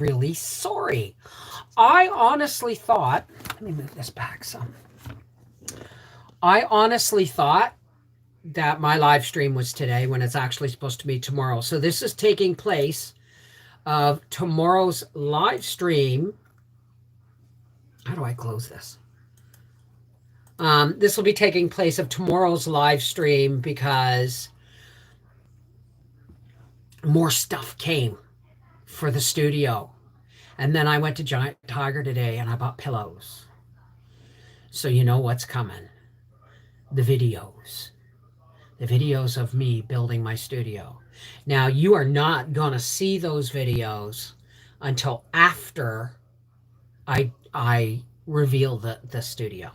really sorry. I honestly thought, let me move this back some. I honestly thought that my live stream was today when it's actually supposed to be tomorrow. So this is taking place of tomorrow's live stream. How do I close this? This will be taking place of tomorrow's live stream because more stuff came for the studio. And then I went to Giant Tiger today and I bought pillows. So you know what's coming. The videos of me building my studio. Now, you are not going to see those videos until after I reveal the studio.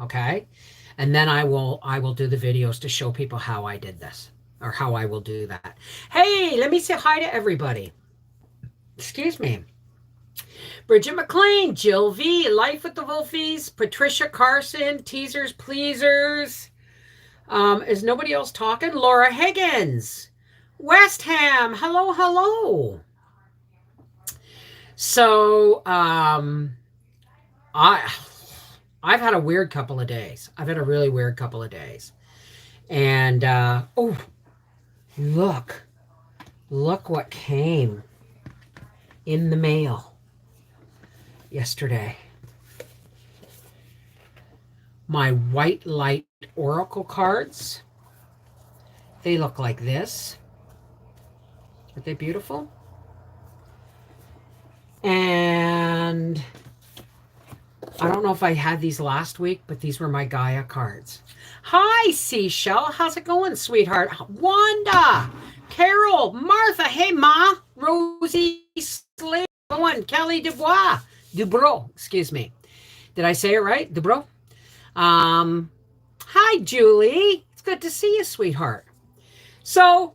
Okay? And then I will do the videos to show people how I did this or how I will do that. Hey, let me say hi to everybody. Excuse me. Bridget McLean, Jill V, Life with the Wolfies, Patricia Carson, Teasers Pleasers. Is nobody else talking? Laura Higgins, West Ham, hello. So, I've had a weird couple of days. I've had a really weird couple of days. And, oh, look what came in the mail yesterday. My white light oracle cards. They look like this. Aren't they beautiful? And I don't know if I had these last week, but these were my Gaia cards. Hi, Seashell. How's it going, sweetheart? Wanda, Carol, Martha. Hey, Ma. Rosie Slade. Kelly Dubro. Excuse me. Did I say it right? Dubro? Hi, Julie. It's good to see you, sweetheart. So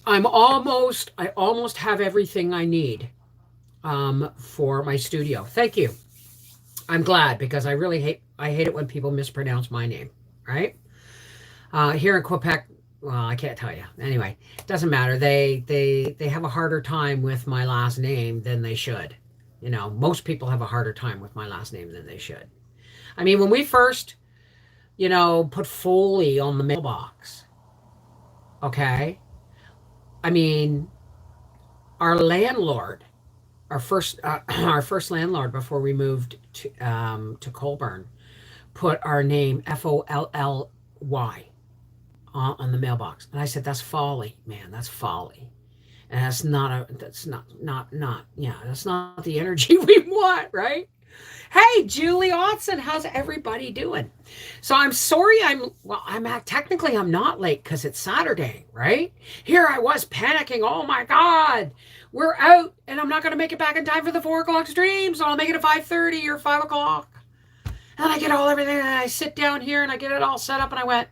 I almost have everything I need for my studio. Thank you. I'm glad because I hate it when people mispronounce my name, right? Here in Quebec, well, I can't tell you. Anyway, it doesn't matter. They have a harder time with my last name than they should. You know, most people have a harder time with my last name than they should. I mean, when we first, put Foley on the mailbox, okay? I mean, our landlord, our first landlord before we moved to Colburn, put our name Folly on the mailbox, and I said, "That's folly, man. That's folly." And that's not the energy we want, right? Hey, Julie Otson, how's everybody doing? So I'm sorry technically I'm not late because it's Saturday, right? Here I was panicking. Oh my God, we're out and I'm not going to make it back in time for the 4 o'clock stream. So I'll make it at 5:30 or 5 o'clock. And I get everything and I sit down here and I get it all set up and I went,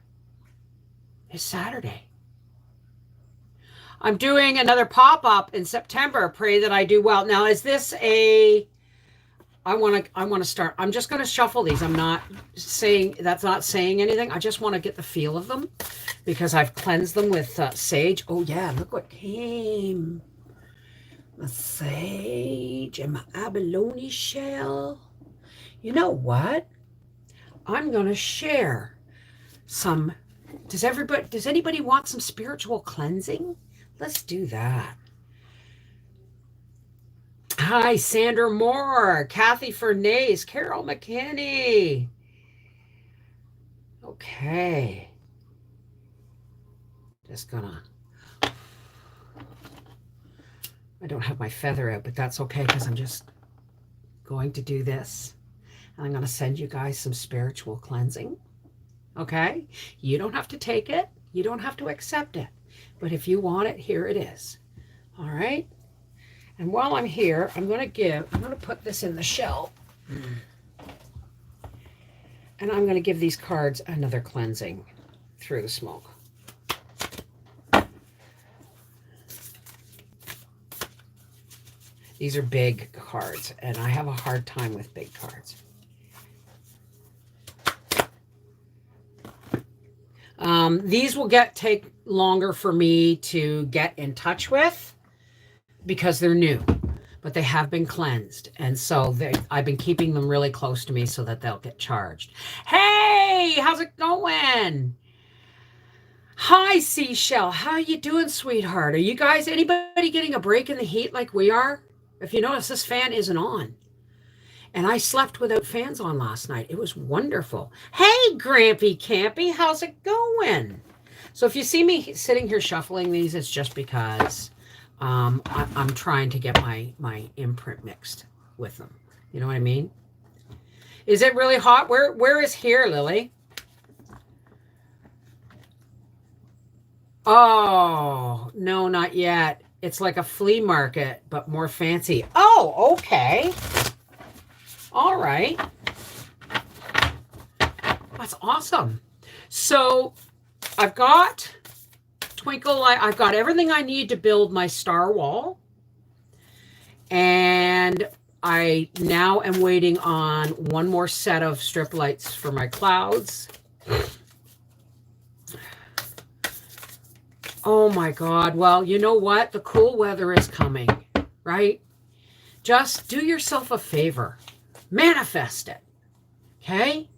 it's Saturday. I'm doing another pop-up in September. Pray that I do well. Now, is this I want to start. I'm just going to shuffle these. I'm not saying anything. I just want to get the feel of them because I've cleansed them with sage. Oh yeah, look what came. My sage and my abalone shell. You know what? I'm going to share some. Does anybody want some spiritual cleansing? Let's do that. Hi, Sandra Moore, Kathy Fernase, Carol McKinney. Okay. Just gonna... I don't have my feather out, but that's okay because I'm just going to do this. And I'm going to send you guys some spiritual cleansing. Okay? You don't have to take it. You don't have to accept it. But if you want it, here it is. All right? And while I'm here, I'm going to put this in the shell. And I'm going to give these cards another cleansing through the smoke. These are big cards, and I have a hard time with big cards. These will take longer for me to get in touch with. because they're new, but they have been cleansed. And so I've been keeping them really close to me so that they'll get charged. Hey, how's it going? Hi, Seashell. How you doing, sweetheart? Are you guys, anybody getting a break in the heat like we are? If you notice, this fan isn't on. And I slept without fans on last night. It was wonderful. Hey, Grampy Campy, how's it going? So if you see me sitting here shuffling these, it's just because I'm trying to get my imprint mixed with them. You know what I mean? Is it really hot? Where is here, Lily? Oh, no, not yet. It's like a flea market, but more fancy. Oh, okay. All right. That's awesome. So I've got Twinkle Light. I've got everything I need to build my star wall. And I now am waiting on one more set of strip lights for my clouds. Oh my God. Well, you know what? The cool weather is coming, right? Just do yourself a favor. Manifest it. Okay?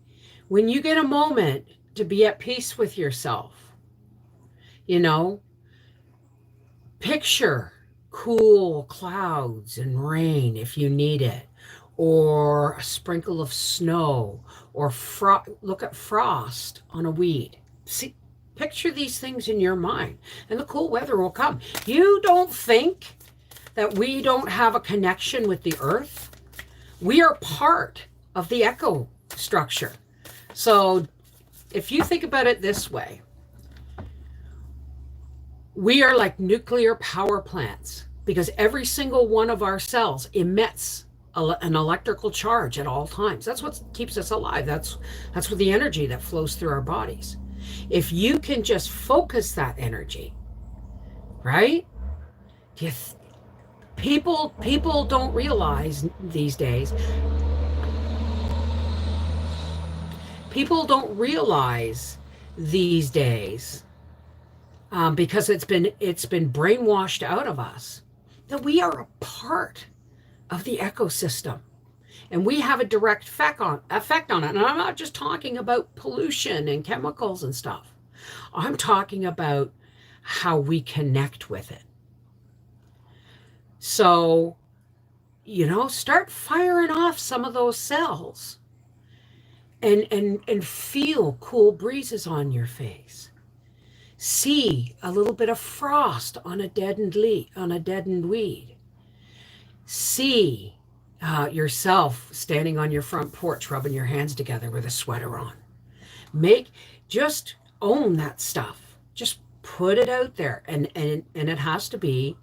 When you get a moment to be at peace with yourself, you know, picture cool clouds and rain if you need it, or a sprinkle of snow, or look at frost on a weed. See, picture these things in your mind, and the cool weather will come. You don't think that we don't have a connection with the earth? We are part of the echo structure. So if you think about it this way, we are like nuclear power plants because every single one of our cells emits an electrical charge at all times. That's what keeps us alive. That's what the energy that flows through our bodies. If you can just focus that energy, right? People don't realize these days. People don't realize these days because it's been brainwashed out of us that we are a part of the ecosystem. And we have a direct effect on it. And I'm not just talking about pollution and chemicals and stuff. I'm talking about how we connect with it. So, you know, start firing off some of those cells and feel cool breezes on your face. See a little bit of frost on a deadened weed. See yourself standing on your front porch, rubbing your hands together with a sweater on. Just own that stuff. Just put it out there, and it has to be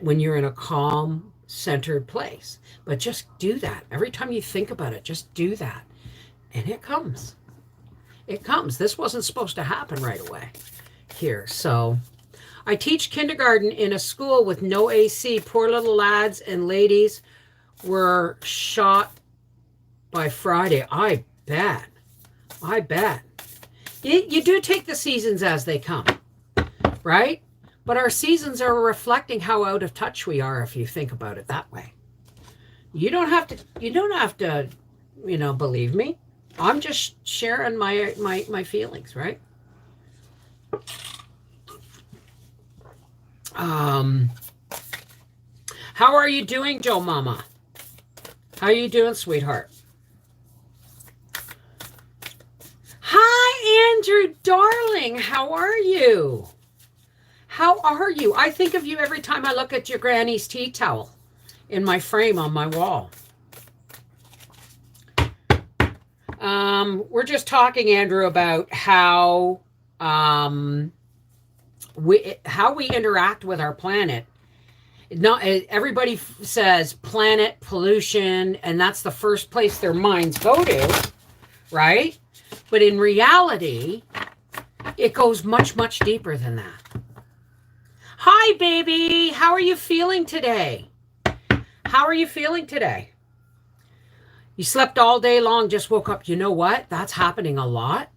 when you're in a calm, centered place. But just do that every time you think about it. Just do that, and it comes. It comes. This wasn't supposed to happen right away here. So I teach kindergarten in a school with no AC. Poor little lads and ladies were shot by Friday. I bet. You do take the seasons as they come, right? But our seasons are reflecting how out of touch we are if you think about it that way. You don't have to, you know, believe me. I'm just sharing my feelings, right? How are you doing, Joe Mama? How are you doing, sweetheart? Hi, Andrew, darling. How are you? How are you? I think of you every time I look at your granny's tea towel in my frame on my wall. We're just talking, Andrew, about how we interact with our planet. Not everybody says planet pollution, and that's the first place their minds go to, right? But in reality, it goes much, much deeper than that. Hi, baby. How are you feeling today? How are you feeling today? You slept all day long, just woke up. You know what? That's happening a lot.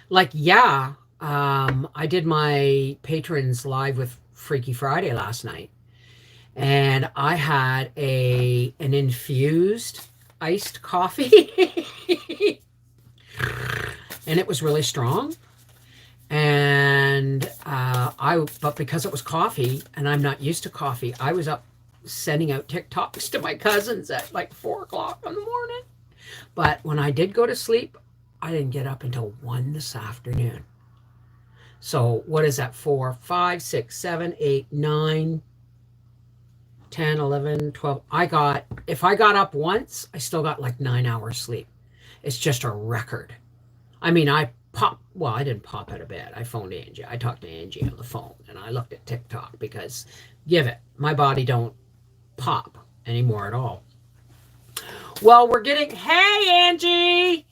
Like, yeah, I did my patrons live with Freaky Friday last night. and I had an infused iced coffee, and it was really strong. And but because it was coffee and I'm not used to coffee, I was up sending out TikToks to my cousins at like 4 o'clock in the morning. But when I did go to sleep, I didn't get up until 1 this afternoon. So what is that? 4, 5, 6, 7, 8, 9, 10, 11, 12. If I got up once, I still got like 9 hours sleep. It's just a record. I mean, I didn't pop out of bed. I phoned Angie. I talked to Angie on the phone and I looked at TikTok because my body don't pop anymore at all. Well, hey Angie.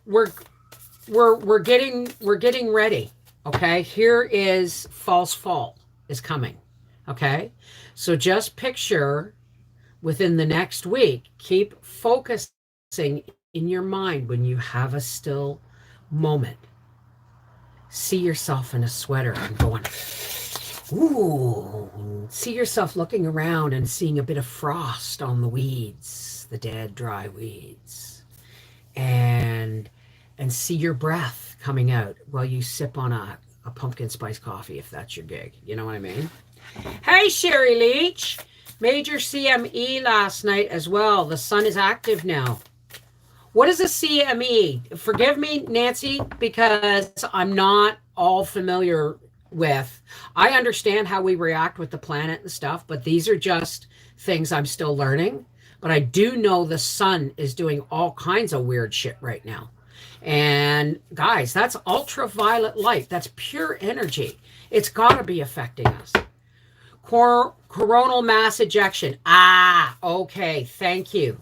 We're getting ready. Okay. Here is false fall is coming. Okay. So just picture within the next week, keep focusing in your mind when you have a still moment. See yourself in a sweater and going, ooh. See yourself looking around and seeing a bit of frost on the weeds, the dead, dry weeds. And see your breath coming out while you sip on a pumpkin spice coffee, if that's your gig. You know what I mean? Hey, Sherry Leach. Major CME last night as well. The sun is active now. What is a CME? Forgive me, Nancy, because I'm not all familiar with. I understand how we react with the planet and stuff, but these are just things I'm still learning. But I do know the sun is doing all kinds of weird shit right now. And guys, that's ultraviolet light. That's pure energy. It's got to be affecting us. Coronal mass ejection. Okay. Thank you.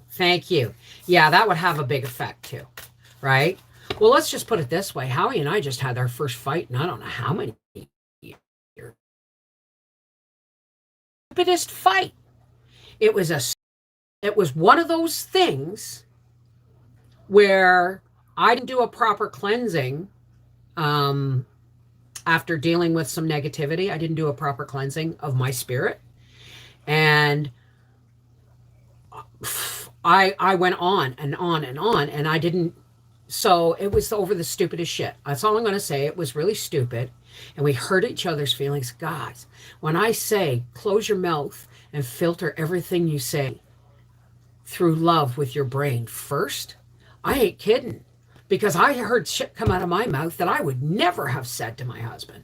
Yeah, that would have a big effect too, right? Well, let's just put it this way. Howie and I just had our first fight in I don't know how many years. Stupidest fight. It was one of those things where I didn't do a proper cleansing. After dealing with some negativity, I didn't do a proper cleansing of my spirit. And I went on and on and on, and I didn't. So it was over the stupidest shit. That's all I'm going to say. It was really stupid. And we hurt each other's feelings. Guys, when I say close your mouth and filter everything you say through love with your brain first, I ain't kidding. Because I heard shit come out of my mouth that I would never have said to my husband.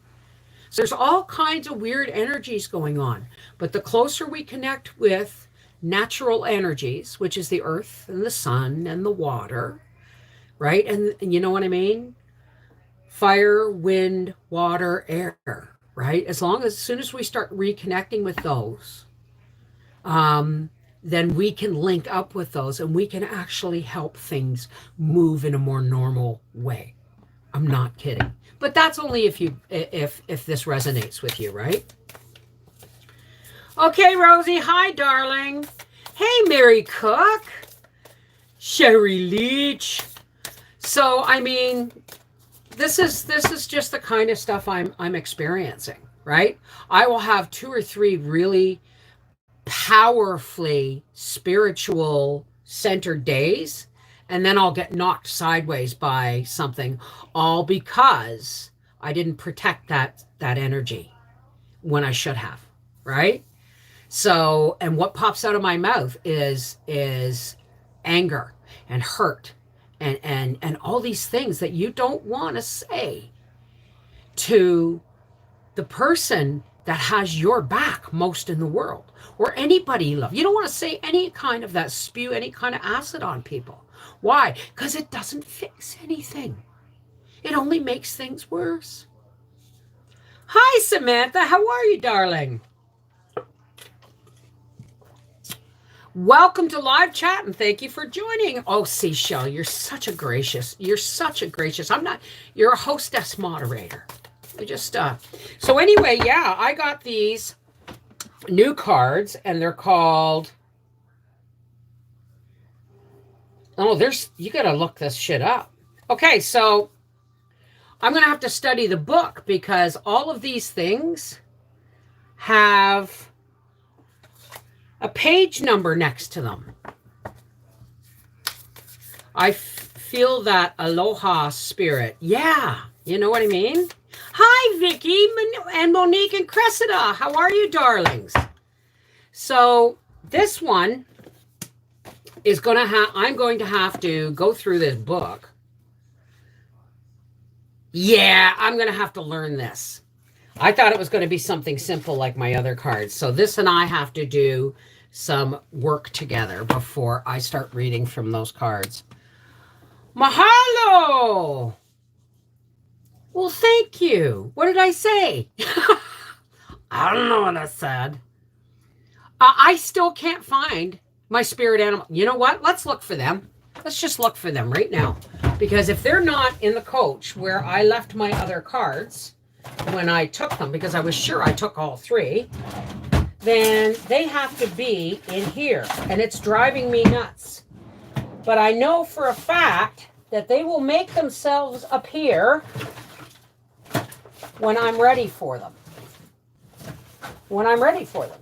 So there's all kinds of weird energies going on. But the closer we connect with natural energies, which is the earth and the sun and the water, right? And you know what I mean? Fire, wind, water, air, right? As soon as we start reconnecting with those, then we can link up with those and we can actually help things move in a more normal way. I'm not kidding. But that's only if this resonates with you, right? Okay, Rosie. Hi, darling. Hey, Mary Cook. Sherry Leach. So, I mean, this is just the kind of stuff I'm experiencing, right? I will have 2 or 3 really powerfully spiritual centered days, and then I'll get knocked sideways by something, all because I didn't protect that energy when I should have, right? So, and what pops out of my mouth is anger and hurt and all these things that you don't want to say to the person that has your back most in the world, or anybody you love. You don't want to say any kind of that, spew any kind of acid on people. Why? Because it doesn't fix anything. It only makes things worse. Hi, Samantha. How are you, darling? Welcome to live chat, and thank you for joining. Oh, Seashell, you're a hostess moderator. So anyway, yeah, I got these new cards, and they're called, you got to look this shit up. Okay, so I'm going to have to study the book because all of these things have a page number next to them. I feel that aloha spirit. Yeah, you know what I mean? Hi, Vicky and Monique and Cressida. How are you, darlings? So this one is going to have, I'm going to have to go through this book. Yeah, I'm going to have to learn this. I thought it was going to be something simple like my other cards. So this and I have to do some work together before I start reading from those cards. Mahalo! Well, thank you. What did I say? I don't know what I said. I still can't find my spirit animal. You know what? Let's look for them. Let's just look for them right now. Because if they're not in the coach where I left my other cards when I took them, because I was sure I took all three, then they have to be in here. And it's driving me nuts. But I know for a fact that they will make themselves appear when I'm ready for them. When I'm ready for them.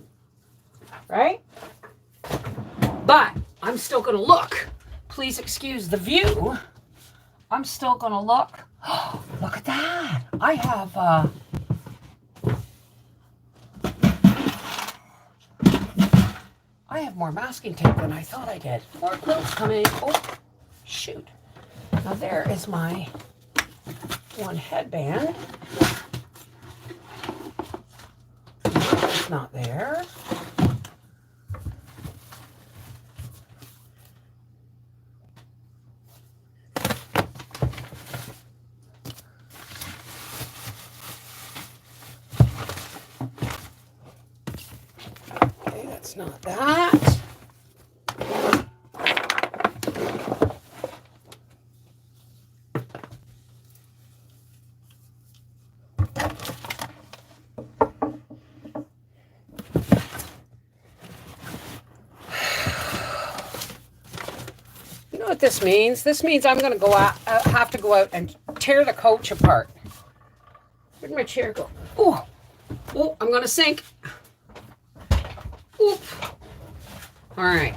Right? But I'm still going to look. Please excuse the view. I'm still going to look. Oh, look at that. I have more masking tape than I thought I did. More quilts coming. Oh, shoot. Now there is my one headband. It's not there. Okay, that's not that. This means I'm going to go out, have to go out and tear the coach apart. Where'd my chair go? Oh, I'm going to sink. Oop. All right.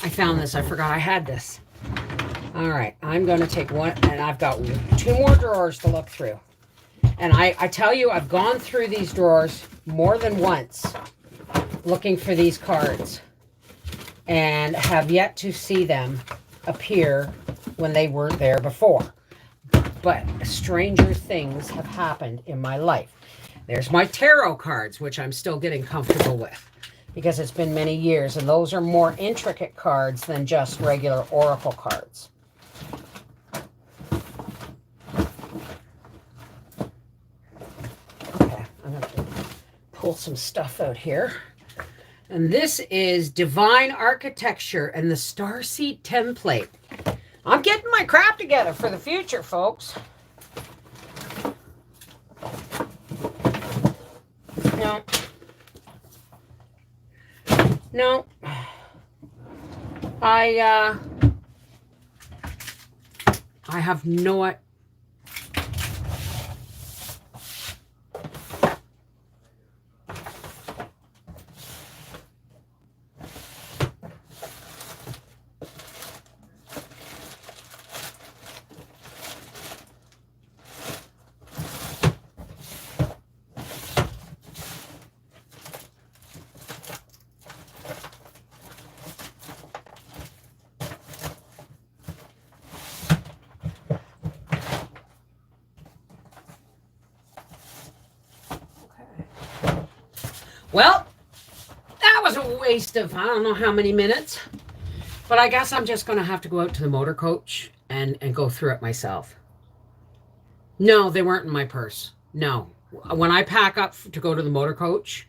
I found this. I forgot I had this. All right. I'm going to take one, and I've got 2 more drawers to look through. And I tell you, I've gone through these drawers more than once looking for these cards and have yet to see them appear when they weren't there before. But stranger things have happened in my life. There's my tarot cards, which I'm still getting comfortable with because it's been many years, and those are more intricate cards than just regular oracle cards. Okay, I'm going to pull some stuff out here. And this is Divine Architecture and the Starseed Template. I'm getting my crap together for the future, folks. No. I have no. Well, that was a waste of I don't know how many minutes. But I guess I'm just going to have to go out to the motor coach and go through it myself. No, they weren't in my purse. No. When I pack up to go to the motor coach,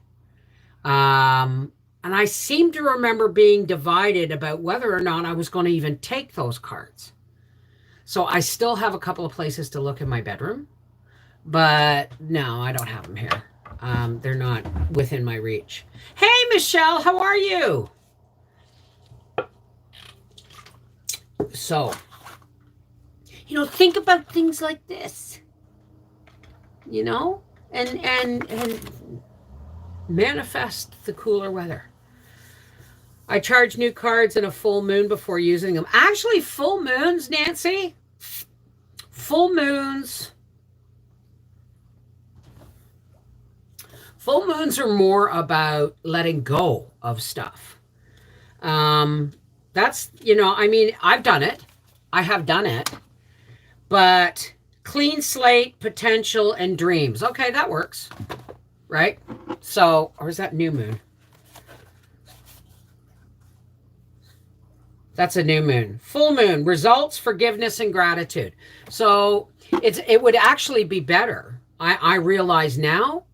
and I seem to remember being divided about whether or not I was going to even take those cards. So I still have a couple of places to look in my bedroom. But no, I don't have them here. They're not within my reach. Hey, Michelle, how are you? So, think about things like this, and manifest the cooler weather. I charge new cards in a full moon before using them. Actually, full moons, Nancy, full moons, full moons are more about letting go of stuff. Um, that's, I mean, I've done it. I have done it. But clean slate, potential, and dreams. Okay, that works, right? So, or is that new moon? That's a new moon. Full moon, results, forgiveness, and gratitude. So it would actually be better. I realize now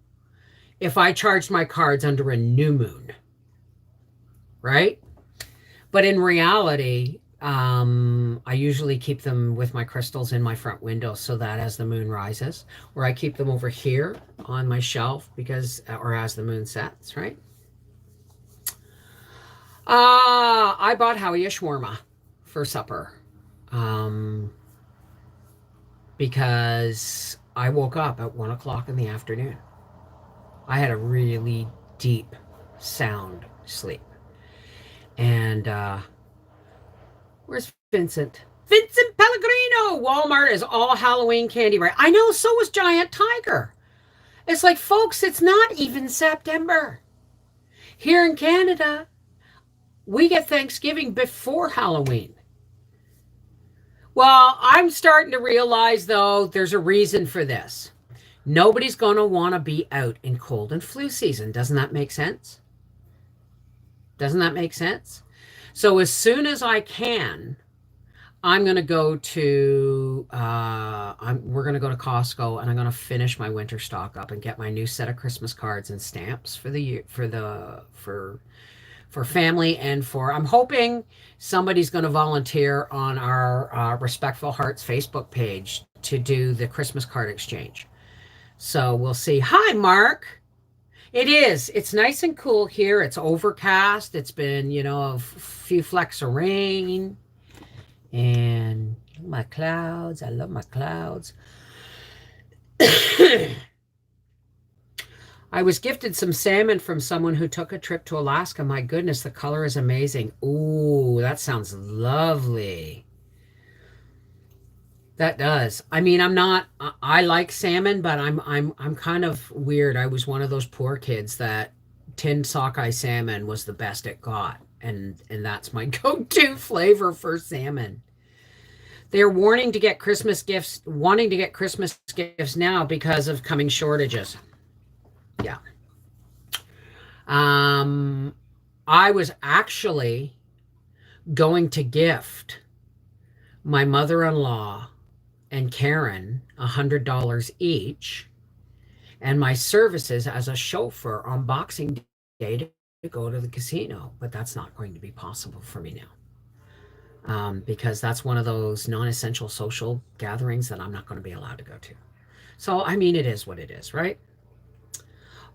if I charged my cards under a new moon, right? But in reality, I usually keep them with my crystals in my front window so that as the moon rises, or I keep them over here on my shelf because, or as the moon sets, right? I bought Howie a shawarma for supper because I woke up at 1 o'clock in the afternoon. I had a really deep, sound sleep. And where's Vincent? Vincent Pellegrino! Walmart is all Halloween candy, right? I know, so was Giant Tiger. It's like, folks, it's not even September. Here in Canada, we get Thanksgiving before Halloween. Well, I'm starting to realize, though, there's a reason for this. Nobody's going to want to be out in cold and flu season. Doesn't that make sense? Doesn't that make sense? So as soon as I can, I'm going to go to, we're going to go to Costco and I'm going to finish my winter stock up and get my new set of Christmas cards and stamps for family and I'm hoping somebody's going to volunteer on our Respectful Hearts Facebook page to do the Christmas card exchange. So we'll see. Hi, Mark. It is. It's nice and cool here. It's overcast. It's been, a few flecks of rain. And my clouds. I love my clouds. I was gifted some salmon from someone who took a trip to Alaska. My goodness, the color is amazing. Ooh, that sounds lovely. That does. I mean, I like salmon, but I'm kind of weird. I was one of those poor kids that tinned sockeye salmon was the best it got. And that's my go-to flavor for salmon. They're wanting to get Christmas gifts now because of coming shortages. Yeah. I was actually going to gift my mother-in-law and Karen $100 each and my services as a chauffeur on Boxing Day to go to the casino, but that's not going to be possible for me now because that's one of those non-essential social gatherings that I'm not going to be allowed to go to. So, I mean, it is what it is, right?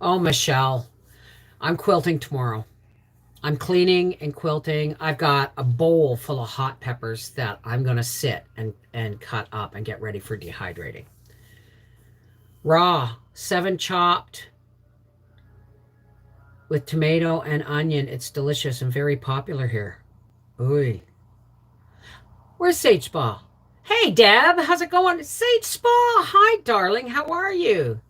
Oh, Michelle, I'm quilting tomorrow. I'm cleaning and quilting. I've got a bowl full of hot peppers that I'm going to sit and cut up and get ready for dehydrating. Raw, 7 chopped with tomato and onion. It's delicious and very popular here. Ooh. Where's Sage Spa? Hey, Deb, how's it going? Sage Spa, hi, darling. How are you?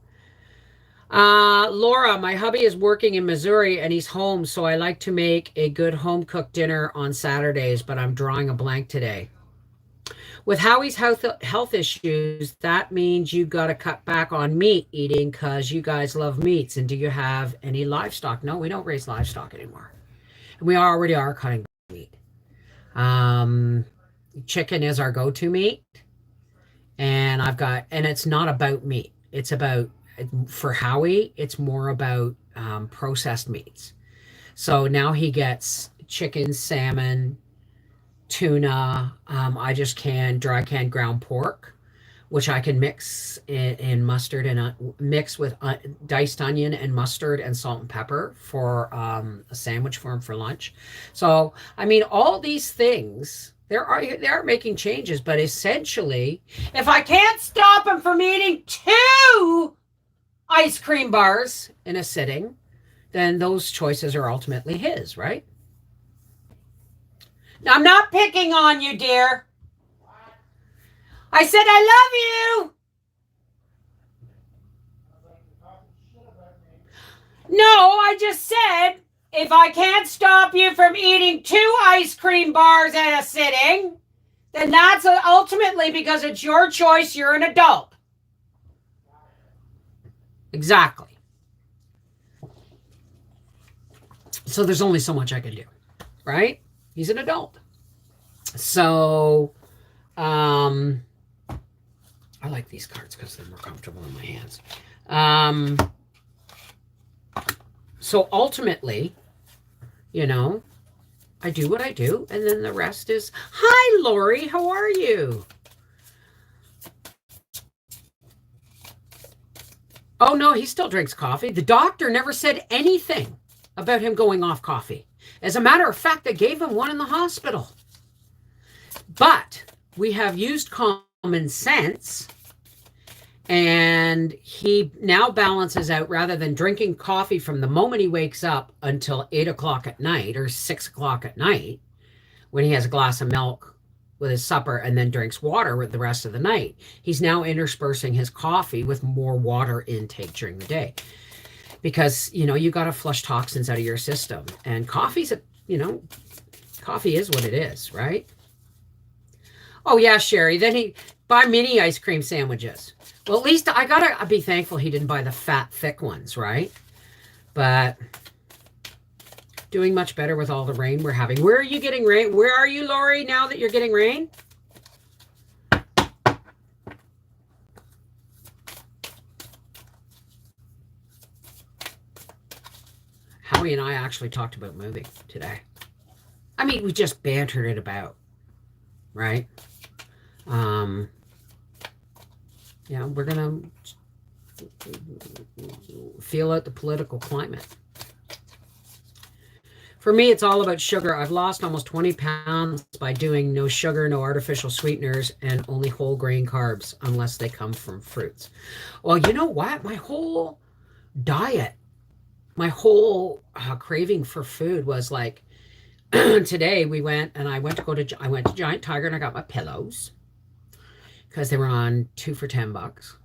Laura, my hubby is working in Missouri and he's home, so I like to make a good home cooked dinner on Saturdays, but I'm drawing a blank today. With Howie's health issues, that means you got to cut back on meat eating because you guys love meats. And do you have any livestock? No, we don't raise livestock anymore. And we already are cutting meat. Chicken is our go-to meat. And it's not about meat. It's about, for Howie, it's more about processed meats. So now he gets chicken, salmon, tuna. I just dry canned ground pork, which I can mix in mustard and mix with diced onion and mustard and salt and pepper for a sandwich for him for lunch. So, I mean, all these things, they are making changes, but essentially, if I can't stop him from eating 2 ice cream bars in a sitting, then those choices are ultimately his, right? I'm not picking on you, dear. I said I love you. No, I just said if I can't stop you from eating 2 ice cream bars at a sitting, then that's ultimately because it's your choice. You're an adult. Exactly. So there's only so much I can do, right? He's an adult. So, I like these cards because they're more comfortable in my hands. So ultimately, you know, I do what I do, and then the rest is, hi, Lori, how are you? Oh, no, he still drinks coffee. The doctor never said anything about him going off coffee. As a matter of fact, they gave him one in the hospital. But we have used common sense, and he now balances out, rather than drinking coffee from the moment he wakes up until 8 o'clock at night or 6 o'clock at night, when he has a glass of milk with his supper and then drinks water with the rest of the night. He's now interspersing his coffee with more water intake during the day. Because, you got to flush toxins out of your system. And coffee is what it is, right? Oh, yeah, Sherry. Then he buy mini ice cream sandwiches. Well, at least I got to be thankful he didn't buy the fat, thick ones, right? But doing much better with all the rain we're having. Where are you getting rain? Where are you, Lori, now that you're getting rain? Howie and I actually talked about moving today. I mean, we just bantered it about, right? Yeah, we're going to feel out the political climate. For me, it's all about sugar. I've lost almost 20 pounds by doing no sugar, no artificial sweeteners, and only whole grain carbs, unless they come from fruits. Well, you know what? My whole diet, my whole craving for food was like, today I went to Giant Tiger and I got my pillows because they were on 2 for $10.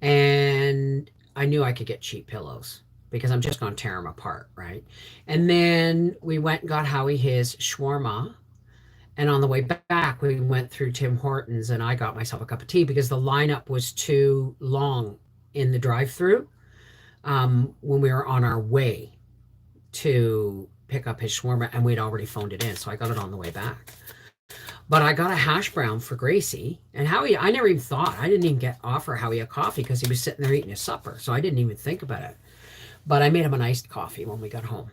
And I knew I could get cheap pillows, because I'm just going to tear them apart, right? And then we went and got Howie his shawarma. And on the way back, we went through Tim Hortons, and I got myself a cup of tea because the lineup was too long in the drive-through when we were on our way to pick up his shawarma, and we'd already phoned it in. So I got it on the way back. But I got a hash brown for Gracie. And Howie, I never even thought. I didn't even offer Howie a coffee because he was sitting there eating his supper. So I didn't even think about it. But I made him an iced coffee when we got home.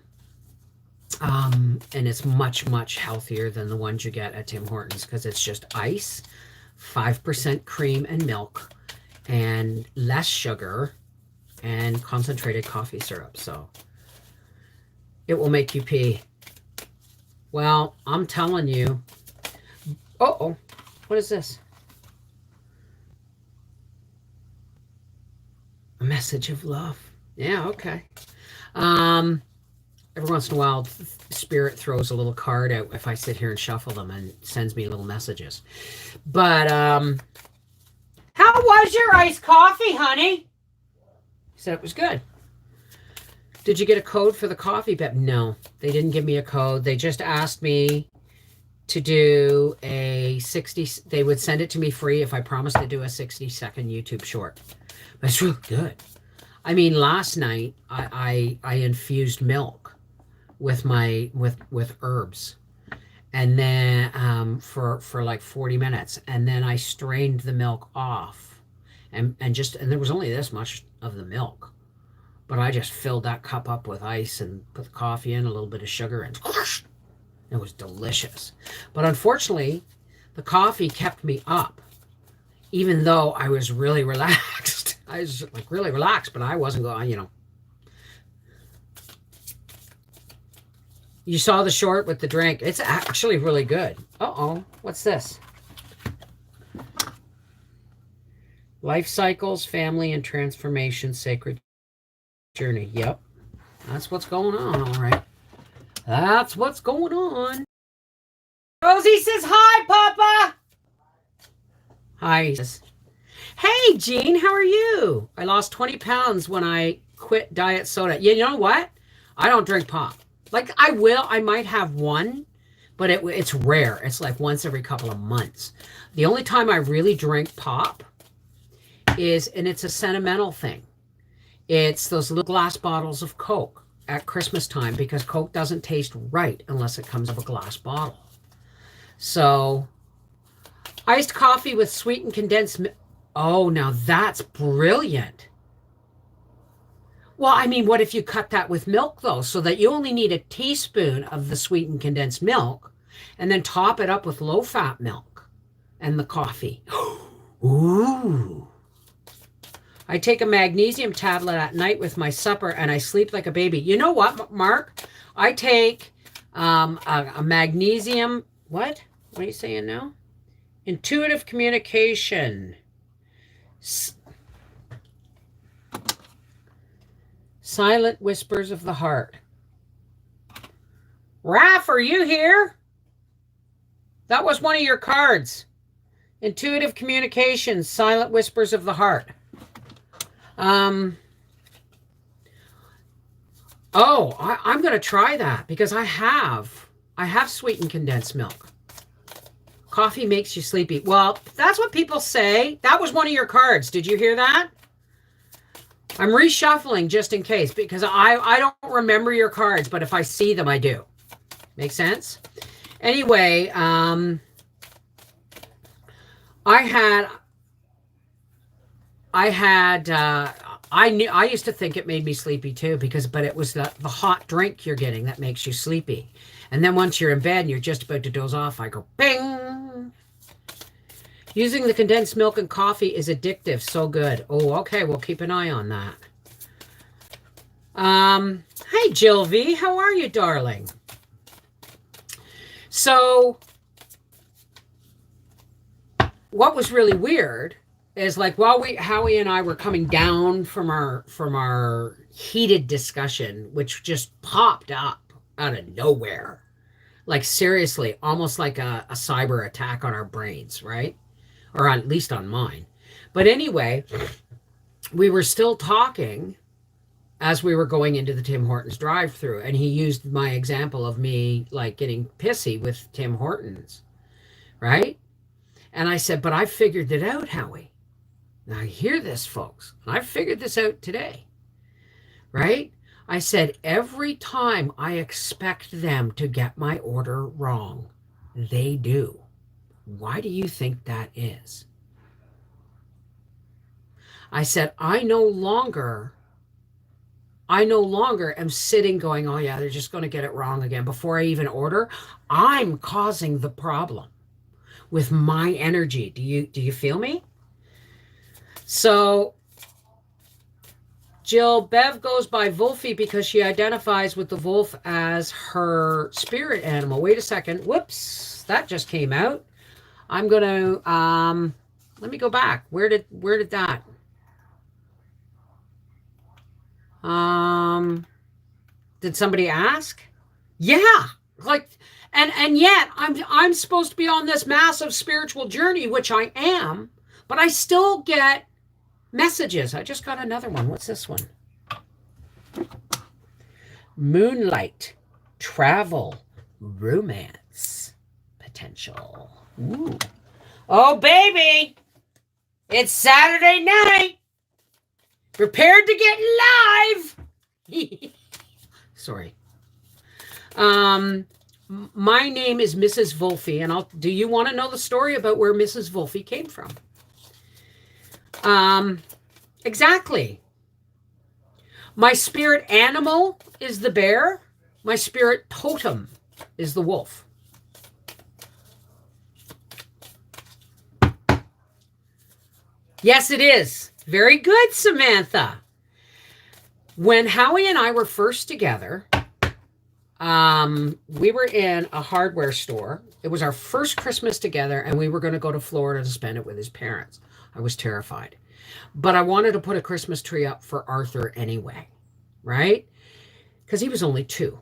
And it's much, much healthier than the ones you get at Tim Hortons, because it's just ice, 5% cream and milk, and less sugar, and concentrated coffee syrup. So it will make you pee. Well, I'm telling you. Uh-oh. What is this? A message of love. Yeah, okay. Every once in a while, Spirit throws a little card out if I sit here and shuffle them, and sends me little messages. But, how was your iced coffee, honey? He said it was good. Did you get a code for the coffee, Beb? No, they didn't give me a code. They just asked me to do a 60, they would send it to me free if I promised to do a 60-second YouTube short. But it's really good. I mean, last night I infused milk with with herbs, and then for like 40 minutes, and then I strained the milk off, and there was only this much of the milk, but I just filled that cup up with ice and put the coffee in, a little bit of sugar, and it was delicious. But unfortunately, the coffee kept me up, even though I was really relaxed. I was like really relaxed, but I wasn't going, You saw the short with the drink. It's actually really good. Uh-oh. What's this? Life cycles, family, and transformation, sacred journey. Yep. That's what's going on, all right. That's what's going on. Rosie says hi, Papa. Hi. Hey, Jean, how are you? I lost 20 pounds when I quit diet soda. Yeah, you know what? I don't drink pop. Like, I might have one, but it's rare. It's like once every couple of months. The only time I really drink pop is, and it's a sentimental thing, it's those little glass bottles of Coke at Christmas time, because Coke doesn't taste right unless it comes out of a glass bottle. So, iced coffee with sweetened condensed milk. Oh, now that's brilliant. Well, I mean, what if you cut that with milk, though, so that you only need a teaspoon of the sweetened condensed milk and then top it up with low-fat milk and the coffee? Ooh. I take a magnesium tablet at night with my supper and I sleep like a baby. You know what, Mark? I take a magnesium, what? What are you saying now? Intuitive communication. Silent whispers of the heart. Raph, are you here? That was one of your cards. Intuitive communication, silent whispers of the heart. I'm going to try that because I have sweetened condensed milk. Coffee makes you sleepy. Well, that's what people say. That was one of your cards. Did you hear that? I'm reshuffling just in case because I don't remember your cards, but if I see them, I do. Make sense? Anyway, I used to think it made me sleepy too but it was the hot drink you're getting that makes you sleepy. And then once you're in bed and you're just about to doze off, I go bing. Using the condensed milk and coffee is addictive. So good. Oh, okay. We'll keep an eye on that. Hey, Jill V. How are you, darling? So what was really weird is like while Howie and I were coming down from our heated discussion, which just popped up out of nowhere, like seriously, almost like a cyber attack on our brains, right? Or at least on mine. But anyway, we were still talking as we were going into the Tim Hortons drive-thru, and he used my example of me like getting pissy with Tim Hortons, right? And I said, but I figured it out, Howie. Now hear this, folks. I figured this out today, right? I said, every time I expect them to get my order wrong, they do. Why do you think that is? I said, I no longer am sitting going, oh yeah, they're just going to get it wrong again before I even order. I'm causing the problem with my energy. Do you feel me? So Jill, Bev goes by Wolfie because she identifies with the wolf as her spirit animal. Wait a second. Whoops, that just came out. I'm going to, let me go back. Where did that? Did somebody ask? Yeah. Like, and yet I'm supposed to be on this massive spiritual journey, which I am, but I still get messages. I just got another one. What's this one? Moonlight, travel, romance, potential. Ooh. Oh, baby. It's Saturday night. Prepared to get live. Sorry. My name is Mrs. Wolfie, and do you want to know the story about where Mrs. Wolfie came from? Exactly. My spirit animal is the bear. My spirit totem is the wolf. Yes, it is. Very good, Samantha. When Howie and I were first together, we were in a hardware store. It was our first Christmas together, and we were going to go to Florida to spend it with his parents. I was terrified. But I wanted to put a Christmas tree up for Arthur anyway, right? Because he was only 2,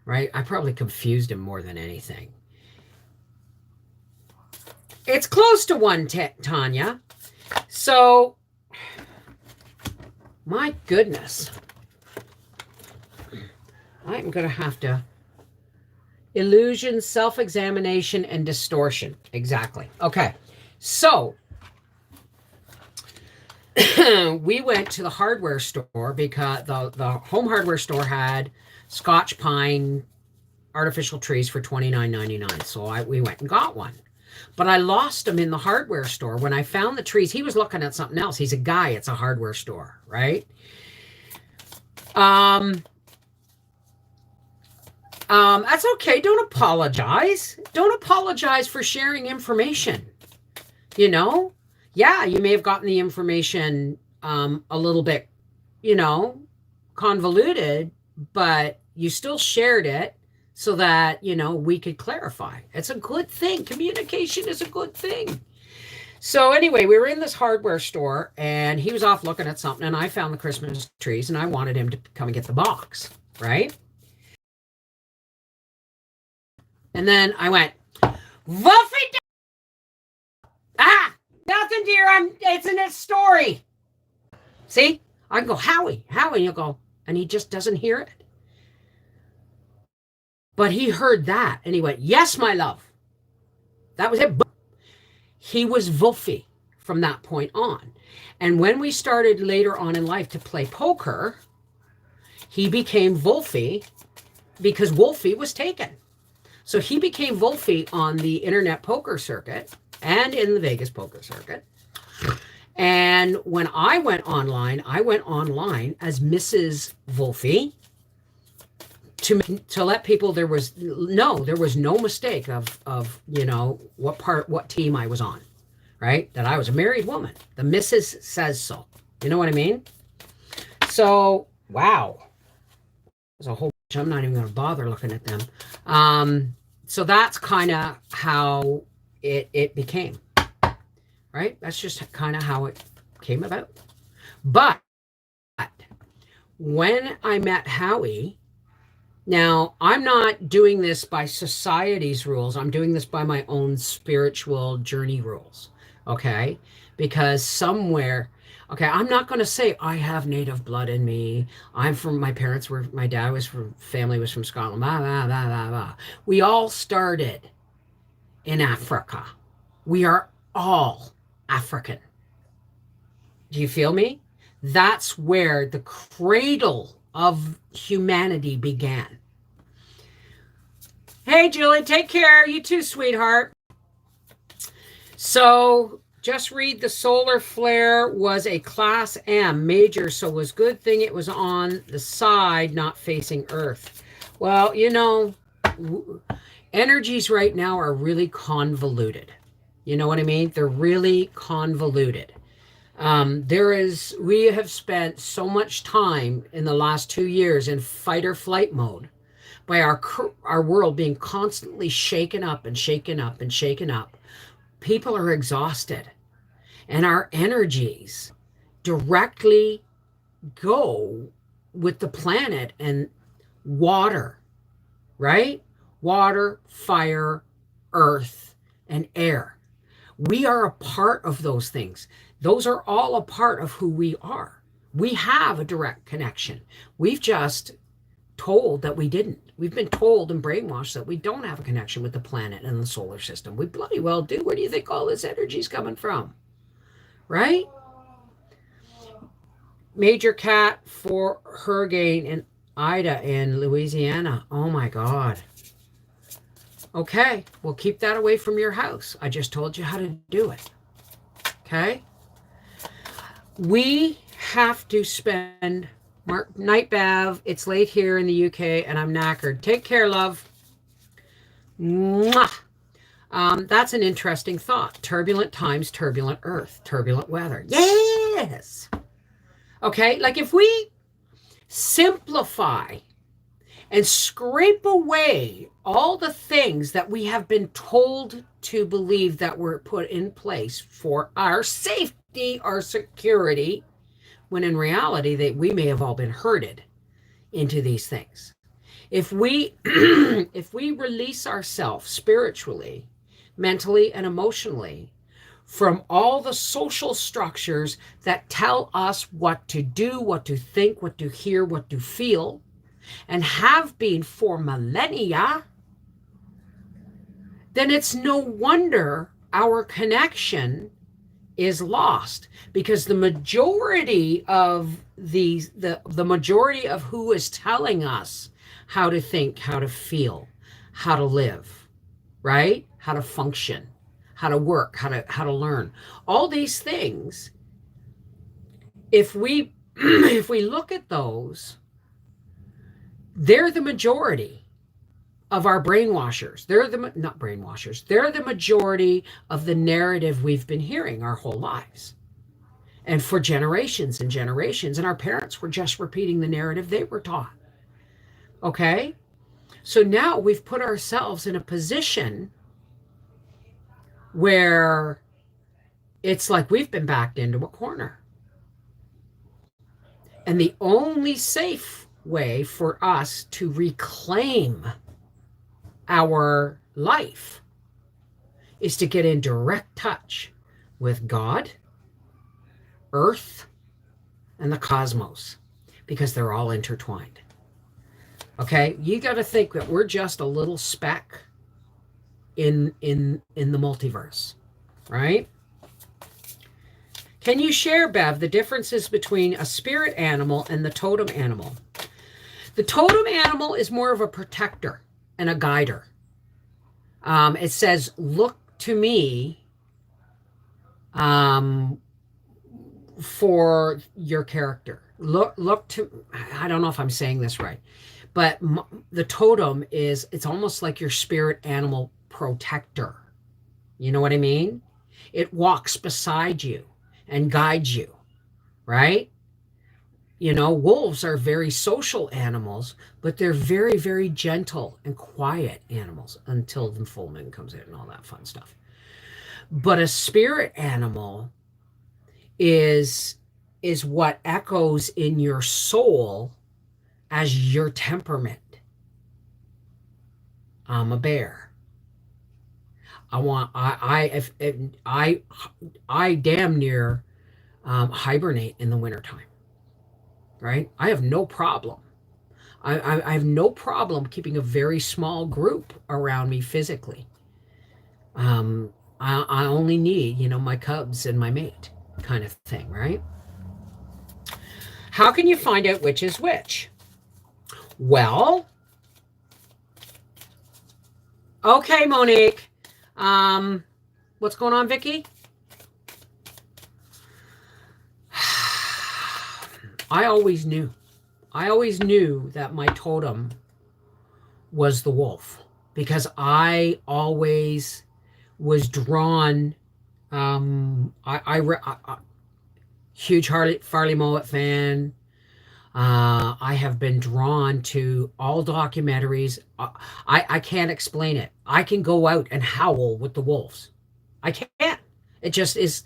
right? I probably confused him more than anything. It's close to one, Tanya. So, my goodness. I'm going to have to... Illusion, self-examination, and distortion. Exactly. Okay. So, we went to the hardware store because the home hardware store had Scotch pine artificial trees for $29.99. So we went and got one. But I lost them in the hardware store. When I found the trees, he was looking at something else. He's a guy. It's a hardware store, right? That's okay. Don't apologize. Don't apologize for sharing information. You know? Yeah, you may have gotten the information a little bit, convoluted, but you still shared it so that, we could clarify. It's a good thing. Communication is a good thing. So anyway, we were in this hardware store and he was off looking at something and I found the Christmas trees and I wanted him to come and get the box, right? And then I went, Wolfie! Nothing, dear. It's in his story. See? I can go, Howie, and you'll go, and he just doesn't hear it. But he heard that, and he went, yes, my love. That was it. He was Wolfie from that point on. And when we started later on in life to play poker, he became Wolfie because Wolfie was taken. So he became Wolfie on the internet poker circuit and in the Vegas poker circuit. And when I went online as Mrs. Wolfie to let people there was no mistake of what team I was on, right? That I was a married woman. The Mrs. says so. You know what I mean? So wow. There's a whole bunch. I'm not even going to bother looking at them. So that's kind of how it became, right? That's just kind of how it came about. But when I met Howie, now I'm not doing this by society's rules. I'm doing this by my own spiritual journey rules, okay? Because somewhere, okay, I'm not going to say I have native blood in me. My dad was from, family was from Scotland, blah, blah, blah, blah, blah. We all started in Africa. We are all African. Do you feel me? That's where the cradle of humanity began. Hey, Julie, take care. You too, sweetheart. So just read the solar flare was a class M major, so it was good thing it was on the side, not facing Earth. Well, energies right now are really convoluted. You know what I mean? They're really convoluted. We have spent so much time in the last 2 years in fight or flight mode by our world being constantly shaken up and shaken up and shaken up. People are exhausted and our energies directly go with the planet and water, right? Water, fire, earth, and air. We are a part of those things. Those are all a part of who we are. We have a direct connection. We've just told that we didn't. We've been told and brainwashed that we don't have a connection with the planet and the solar system. We bloody well do. Where do you think all this energy is coming from? Right? Major cat for hurricane in Ida in Louisiana. Oh my God. Okay, well, keep that away from your house. I just told you how to do it. Okay? We have to spend... Night, Bav. It's late here in the UK and I'm knackered. Take care, love. Mwah. That's an interesting thought. Turbulent times, turbulent earth, turbulent weather. Yes! Okay, like if we simplify and scrape away all the things that we have been told to believe that were put in place for our safety, our security, when in reality we may have all been herded into these things. If we if we release ourselves spiritually mentally and emotionally, from all the social structures that tell us what to do, what to think, what to hear, what to feel, and have been for millennia, then it's no wonder our connection is lost, because the majority of the majority of who is telling us how to think, how to feel, how to live, right? How to function, how to work, how to learn. All these things, if we if we look at those, they're the majority of our brainwashers. They're the not brainwashers. They're the majority of the narrative we've been hearing our whole lives. And for generations and generations, and our parents were just repeating the narrative they were taught. Okay? So now we've put ourselves in a position where it's like we've been backed into a corner. And the only safe way for us to reclaim our life is to get in direct touch with God, Earth, and the cosmos, because they're all intertwined. Okay? You got to think that we're just a little speck in the multiverse, right? Can you share, Bev, the differences between a spirit animal and the totem animal? The totem animal is more of a protector and a guider. It says, look to me for your character. Look to, I don't know if I'm saying this right, but the totem is, it's almost like your spirit animal protector. You know what I mean? It walks beside you and guides you, right? You know, wolves are very social animals, but they're very, very gentle and quiet animals until the full moon comes in and all that fun stuff. But a spirit animal is what echoes in your soul as your temperament. I'm a bear. I damn near hibernate in the wintertime, right? I have no problem. I have no problem keeping a very small group around me physically. I only need, my cubs and my mate kind of thing, right? How can you find out which is which? Well, okay, Monique. What's going on, Vicky? I always knew that my totem was the wolf, because I always was drawn. Huge Farley Mowat fan. I have been drawn to all documentaries. I can't explain it. I can go out and howl with the wolves. I can't. It just is.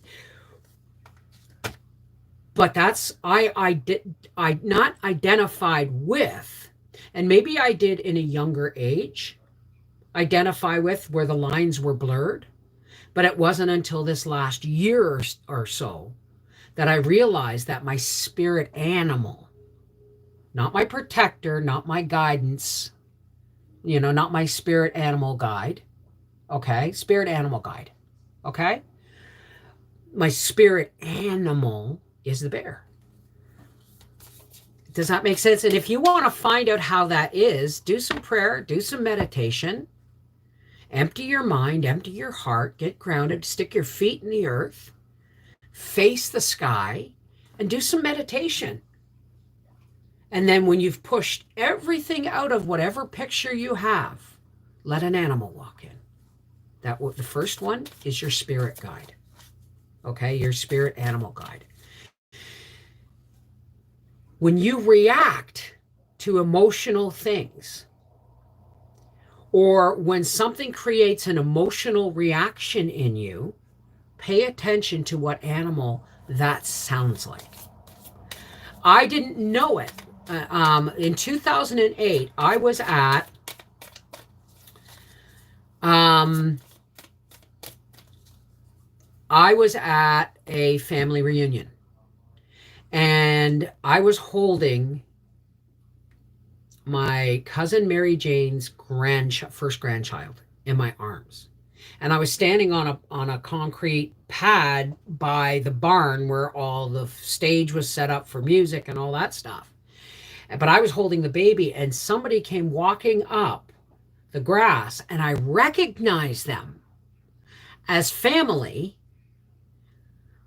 But that's I not identified with, and maybe I did in a younger age identify with, where the lines were blurred. But it wasn't until this last year or so that I realized that my spirit animal, not my protector, not my guidance, not my spirit animal guide, okay? Spirit animal guide, okay? My spirit animal is the bear. Does that make sense? And if you want to find out how that is, do some prayer, do some meditation, empty your mind, empty your heart, get grounded, stick your feet in the earth, face the sky, and do some meditation. And then when you've pushed everything out of whatever picture you have, let an animal walk in. The first one is your spirit guide. Okay, your spirit animal guide. When you react to emotional things, or when something creates an emotional reaction in you, pay attention to what animal that sounds like. I didn't know it. In 2008, I was at I was at a family reunion and I was holding my cousin Mary Jane's first grandchild in my arms. And I was standing on a concrete pad by the barn where all the stage was set up for music and all that stuff. But I was holding the baby and somebody came walking up the grass and I recognized them as family.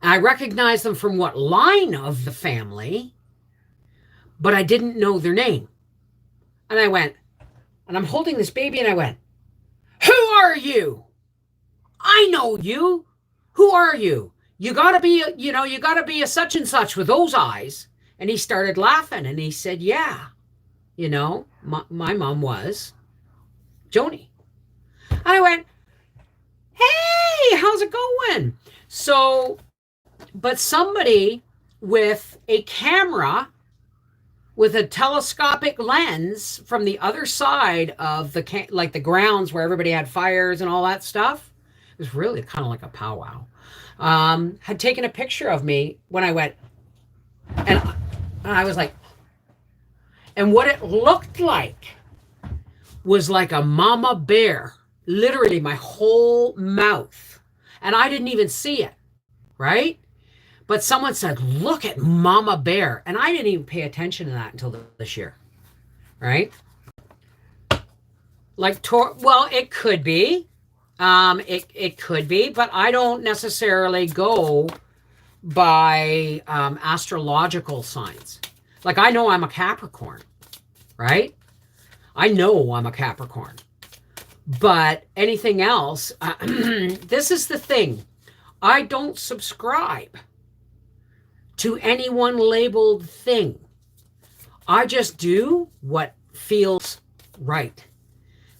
I recognized them from what line of the family, but I didn't know their name. And I went, and I'm holding this baby and I went, "Who are you? I know you. Who are you? You gotta be, you gotta be a such and such with those eyes." And he started laughing and he said, "Yeah, my mom was Joni." And I went, "Hey, how's it going?" So, but somebody with a camera with a telescopic lens from the other side of the grounds where everybody had fires and all that stuff. It was really kind of like a powwow. Had taken a picture of me when I went, and I was like, and what it looked like was like a mama bear, literally my whole mouth. And I didn't even see it, right? But someone said, "Look at Mama Bear." And I didn't even pay attention to that until this year, right? Well, it could be. It could be, but I don't necessarily go by astrological signs. Like I know I'm a Capricorn, right? I know I'm a Capricorn. But anything else, this is the thing. I don't subscribe to any one labeled thing. I just do what feels right.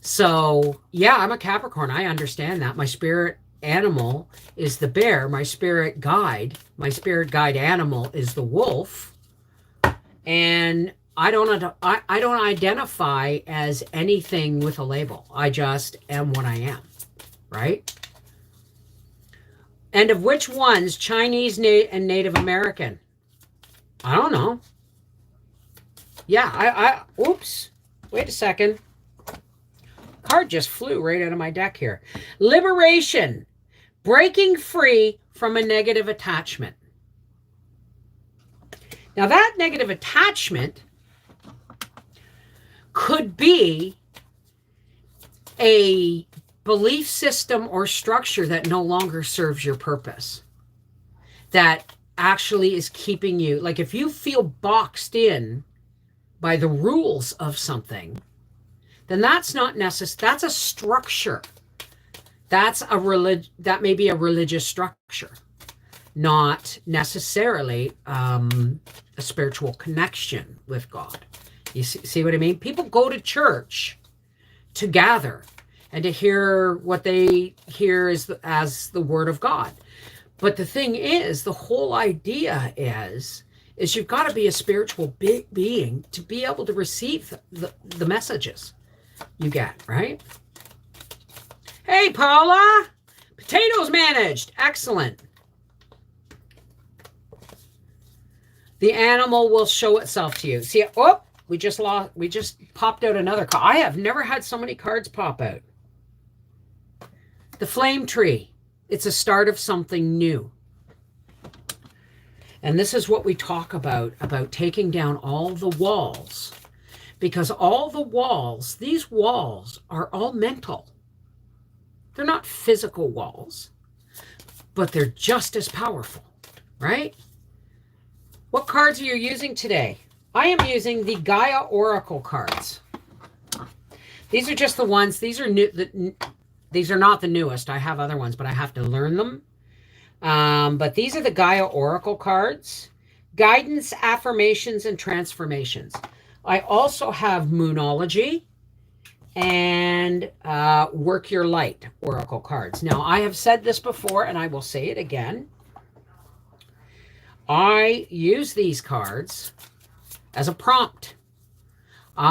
So, yeah, I'm a Capricorn. I understand that. My spirit animal is the bear. My spirit guide animal is the wolf. And I don't identify as anything with a label. I just am what I am, right? And of which ones, Chinese and Native American? I don't know. Yeah, oops. Wait a second. Card just flew right out of my deck here. Liberation. Breaking free from a negative attachment. Now that negative attachment could be a belief system or structure that no longer serves your purpose, that actually is keeping you, like if you feel boxed in by the rules of something, then that's not necessary. That's a structure. That may be a religious structure, not necessarily a spiritual connection with God. You see what I mean? People go to church to gather and to hear what they hear as the word of God. But the thing is, the whole idea is you've got to be a spiritual being to be able to receive the messages you get, right? Hey, Paula! Potatoes managed. Excellent. The animal will show itself to you. See, we just popped out another card. I have never had so many cards pop out. The flame tree. It's a start of something new. And this is what we talk about taking down all the walls. Because all the walls, these walls are all mental. They're not physical walls, but they're just as powerful, right? What cards are you using today? I am using the Gaia Oracle cards. These are just the ones, these are new. These are not the newest. I have other ones, but I have to learn them. But these are the Gaia Oracle cards. Guidance, affirmations, and transformations. I also have Moonology and Work Your Light Oracle cards. Now, I have said this before, and I will say it again. I use these cards as a prompt. If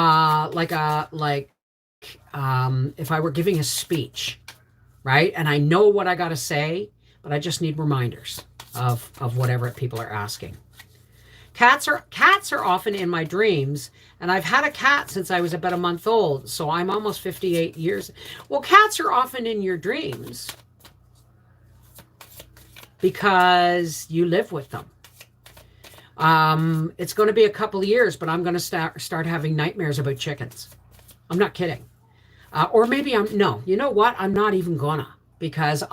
I were giving a speech, right? And I know what I got to say, but I just need reminders of whatever people are asking. Cats are often in my dreams, and I've had a cat since I was about a month old, so I'm almost 58 years. Well, cats are often in your dreams because you live with them. It's going to be a couple of years, but I'm going to start having nightmares about chickens. I'm not kidding. Or maybe no, you know what? I'm not even gonna, because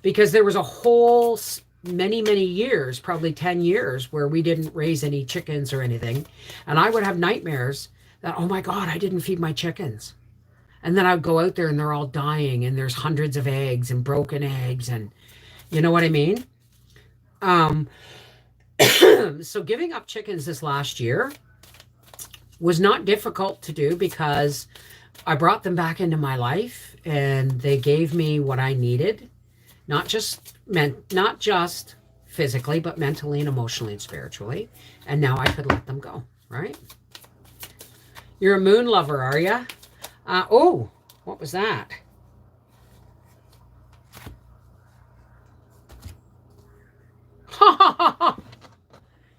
because there was a whole many years, probably 10 years, where we didn't raise any chickens or anything. And I would have nightmares that, oh my God, I didn't feed my chickens. And then I'd go out there and they're all dying and there's hundreds of eggs and broken eggs, and you know what I mean? So giving up chickens this last year was not difficult to do, because I brought them back into my life and they gave me what I needed, not just physically, but mentally and emotionally and spiritually. And now I could let them go, right? You're a moon lover, are you? Oh, what was that?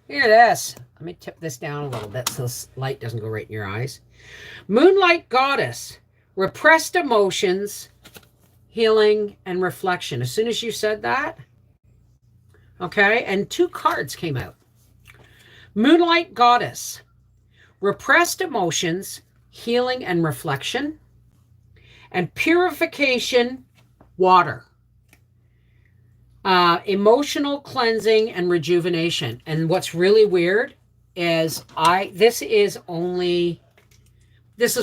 Hear this. Let me tip this down a little bit so this light doesn't go right in your eyes. Moonlight goddess, repressed emotions, healing, and reflection. As soon as you said that, okay, and 2 cards came out. Moonlight goddess, repressed emotions, healing, and reflection, and purification, water. Emotional cleansing and rejuvenation. And what's really weird is this is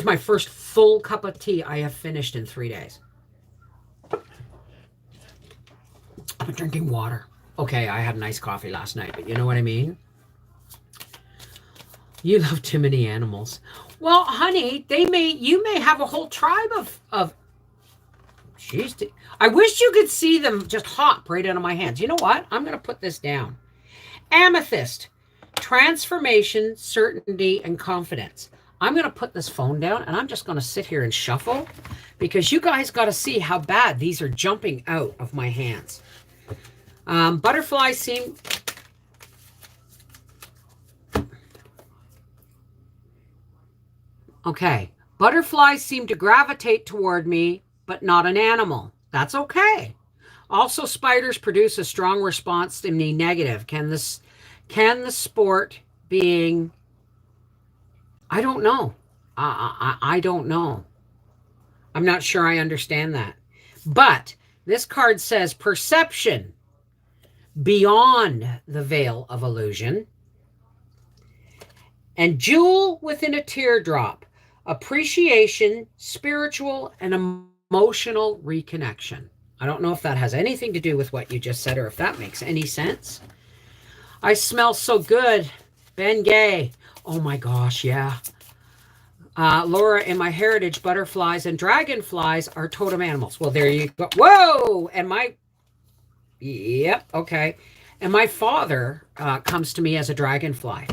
my first full cup of tea I have finished in 3 days. I'm drinking water. Okay, I had a nice coffee last night, but you know what I mean? You love too many animals. Well, honey, you may have a whole tribe of jeez, I wish you could see them just hop right out of my hands. You know what? I'm going to put this down. Amethyst, transformation, certainty, and confidence. I'm going to put this phone down and I'm just going to sit here and shuffle, because you guys got to see how bad these are jumping out of my hands. Butterflies seem... Okay. Butterflies seem to gravitate toward me, but not an animal. That's okay. Also, spiders produce a strong response to me negative. Can the sport being... I don't know. I don't know. I'm not sure I understand that. But this card says perception beyond the veil of illusion. And jewel within a teardrop. Appreciation, spiritual, and emotional reconnection. I don't know if that has anything to do with what you just said or if that makes any sense. I smell so good. Ben Gay. Oh my gosh, yeah. Laura, in my heritage, butterflies and dragonflies are totem animals. Well, there you go. Whoa! And yep, okay. And my father comes to me as a dragonfly.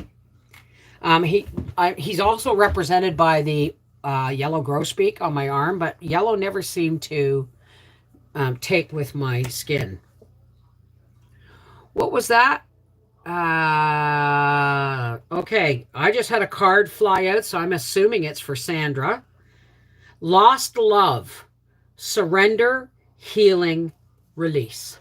He's also represented by the yellow grosbeak on my arm, but yellow never seemed to take with my skin. What was that? Okay, I just had a card fly out, so I'm assuming it's for Sandra. Lost love, surrender, healing, release.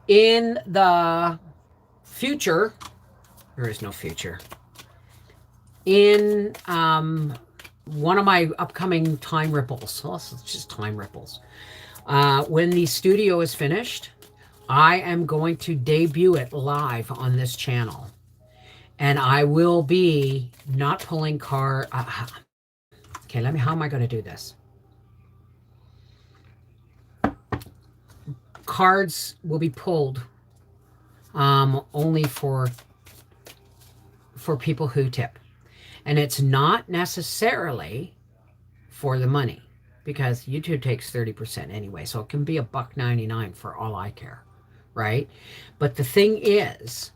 In the future, there is no future. In one of my upcoming time ripples, well, it's just time ripples. When the studio is finished, I am going to debut it live on this channel. And I will be not pulling card. Okay, how am I going to do this? Cards will be pulled only for people who tip. And it's not necessarily for the money, because YouTube takes 30% anyway. So it can be $1.99 for all I care, right? But the thing is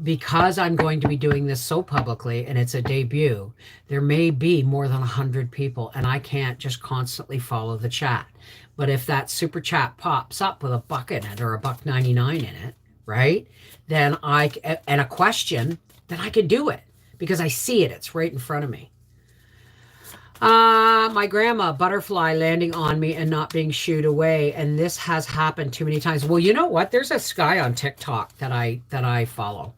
because I'm going to be doing this so publicly and it's a debut, there may be more than 100 people and I can't just constantly follow the chat. But if that super chat pops up with a buck in it or a $1.99 in it, right? Then and a question, then I can do it because I see it. It's right in front of me. My grandma, butterfly landing on me and not being shooed away. And this has happened too many times. Well, you know what? There's this guy on TikTok that I follow.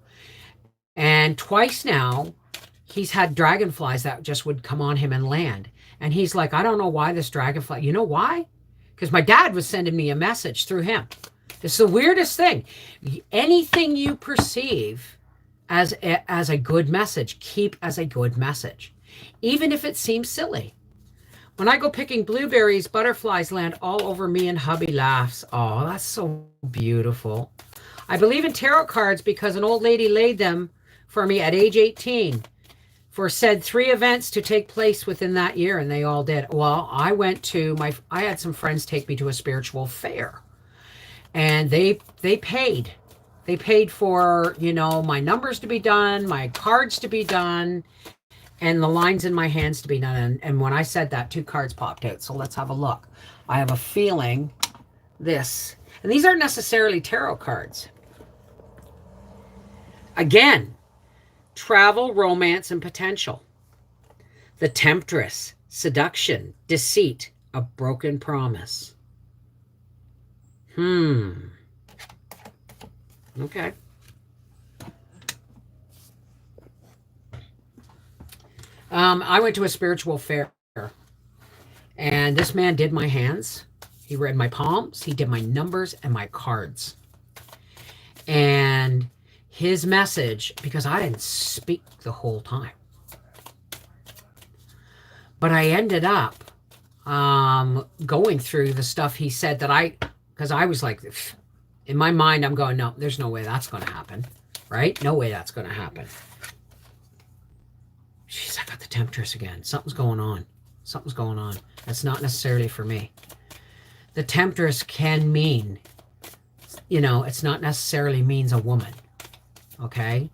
And twice now, he's had dragonflies that just would come on him and land. And he's like, I don't know why this dragonfly, you know why? Because my dad was sending me a message through him. It's the weirdest thing. Anything you perceive as a good message, keep as a good message, even if it seems silly. When I go picking blueberries, butterflies land all over me and hubby laughs. Oh, that's so beautiful. I believe in tarot cards because an old lady laid them for me at age 18 for said 3 events to take place within that year, and they all did. Well, I had some friends take me to a spiritual fair, and they paid. They paid for, my numbers to be done, my cards to be done, and the lines in my hands to be done. And when I said that, 2 cards popped out. So let's have a look. I have a feeling this, and these aren't necessarily tarot cards. Again, travel, romance, and potential. The temptress, seduction, deceit, a broken promise. Okay. I went to a spiritual fair, and this man did my hands. He read my palms. He did my numbers and my cards. And his message, because I didn't speak the whole time, but I ended up going through the stuff he said because I was like, in my mind, I'm going, no, there's no way that's going to happen, right? No way that's going to happen. Jeez, I got the temptress again. Something's going on. Something's going on. That's not necessarily for me. The temptress can mean, it's not necessarily means a woman. Okay?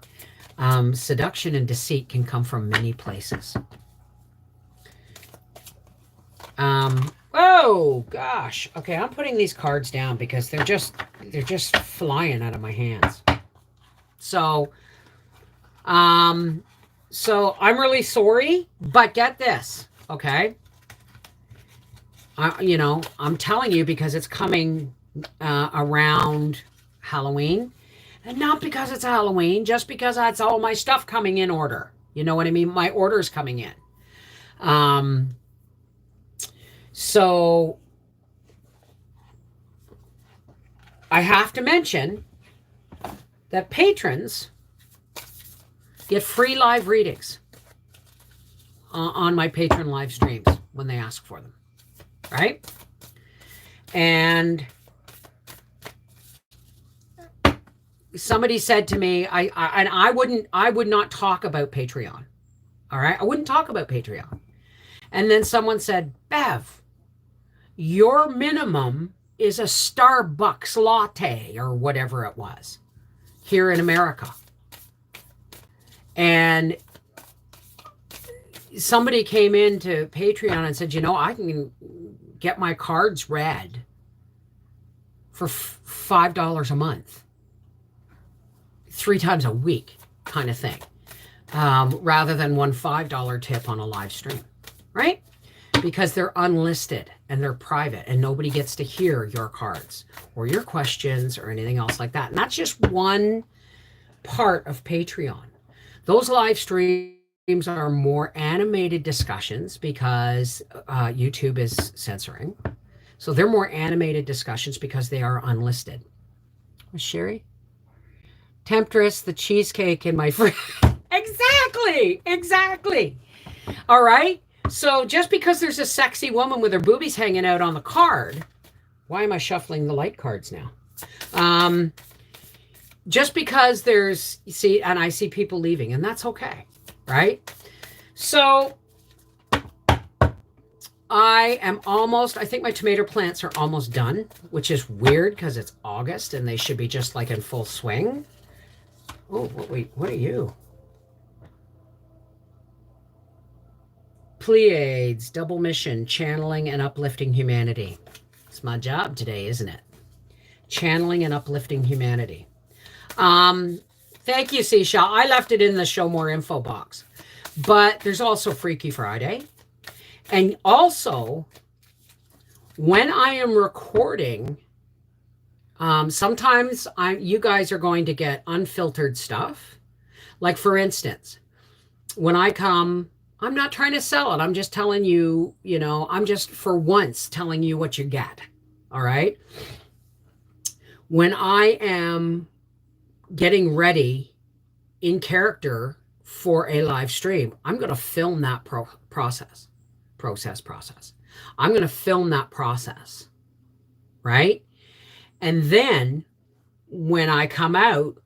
Seduction and deceit can come from many places. Oh gosh. Okay, I'm putting these cards down because they're just flying out of my hands. So I'm really sorry, but get this, okay? I'm telling you because it's coming around Halloween. And not because it's Halloween, just because that's all my stuff coming in order. You know what I mean? My order's coming in. So I have to mention that patrons get free live readings on my patron live streams when they ask for them, right? And somebody said to me, I would not talk about Patreon. All right. I wouldn't talk about Patreon. And then someone said, Bev, your minimum is a Starbucks latte or whatever it was here in America. And somebody came into Patreon and said, I can get my cards read for $5 a month. 3 times a week kind of thing, rather than one $5 tip on a live stream, right? Because they're unlisted and they're private and nobody gets to hear your cards or your questions or anything else like that. And that's just one part of Patreon. Those live streams are more animated discussions because YouTube is censoring. So they're more animated discussions because they are unlisted. Was Sherry? Temptress, the cheesecake in my fridge. Exactly. All right. So just because there's a sexy woman with her boobies hanging out on the card, why am I shuffling the light cards now? Just because and I see people leaving, and that's okay, right? So I think my tomato plants are almost done, which is weird because it's August and they should be just like in full swing. Oh, wait, what are you? Pleiades, double mission, channeling and uplifting humanity. It's my job today, isn't it? Channeling and uplifting humanity. Thank you, Seashell. I left it in the show more info box. But there's also Freaky Friday. And also, when I am recording, sometimes you guys are going to get unfiltered stuff. Like, for instance, when I come, I'm not trying to sell it. I'm just telling you, I'm just for once telling you what you get. All right. When I am getting ready in character for a live stream, I'm going to film that process. I'm going to film that process. Right. And then when I come out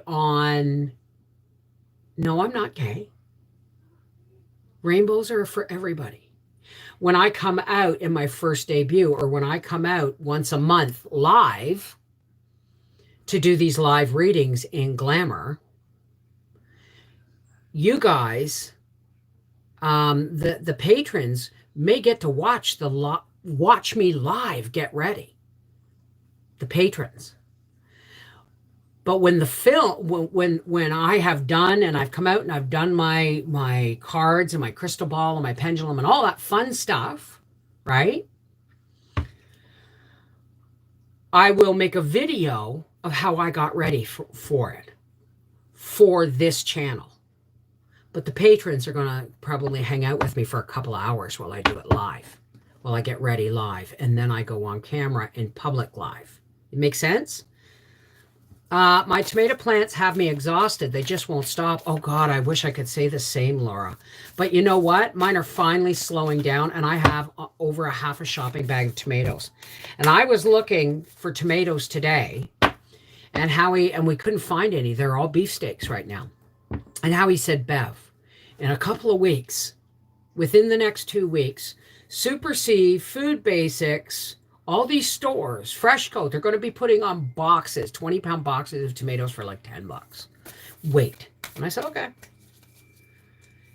on, no, I'm not gay. Rainbows are for everybody. When I come out in my first debut, or when I come out once a month live to do these live readings in Glamour, you guys, the patrons may get to watch me live get ready. The patrons. But when the film, when I have done and I've come out and I've done my cards and my crystal ball and my pendulum and all that fun stuff, right? I will make a video of how I got ready for it, for this channel. But the patrons are going to probably hang out with me for a couple of hours while I do it live, while I get ready live, and then I go on camera in public live. It makes sense? My tomato plants have me exhausted. They just won't stop. Oh, God, I wish I could say the same, Laura. But you know what? Mine are finally slowing down, and I have over a half a shopping bag of tomatoes. And I was looking for tomatoes today, and we couldn't find any. They're all beefsteaks right now. And Howie said, Bev, in a couple of weeks, within the next 2 weeks, Super C, Food Basics, all these stores, Freshco, they're going to be putting on boxes, 20-pound boxes of tomatoes for like $10. Wait. And I said, okay.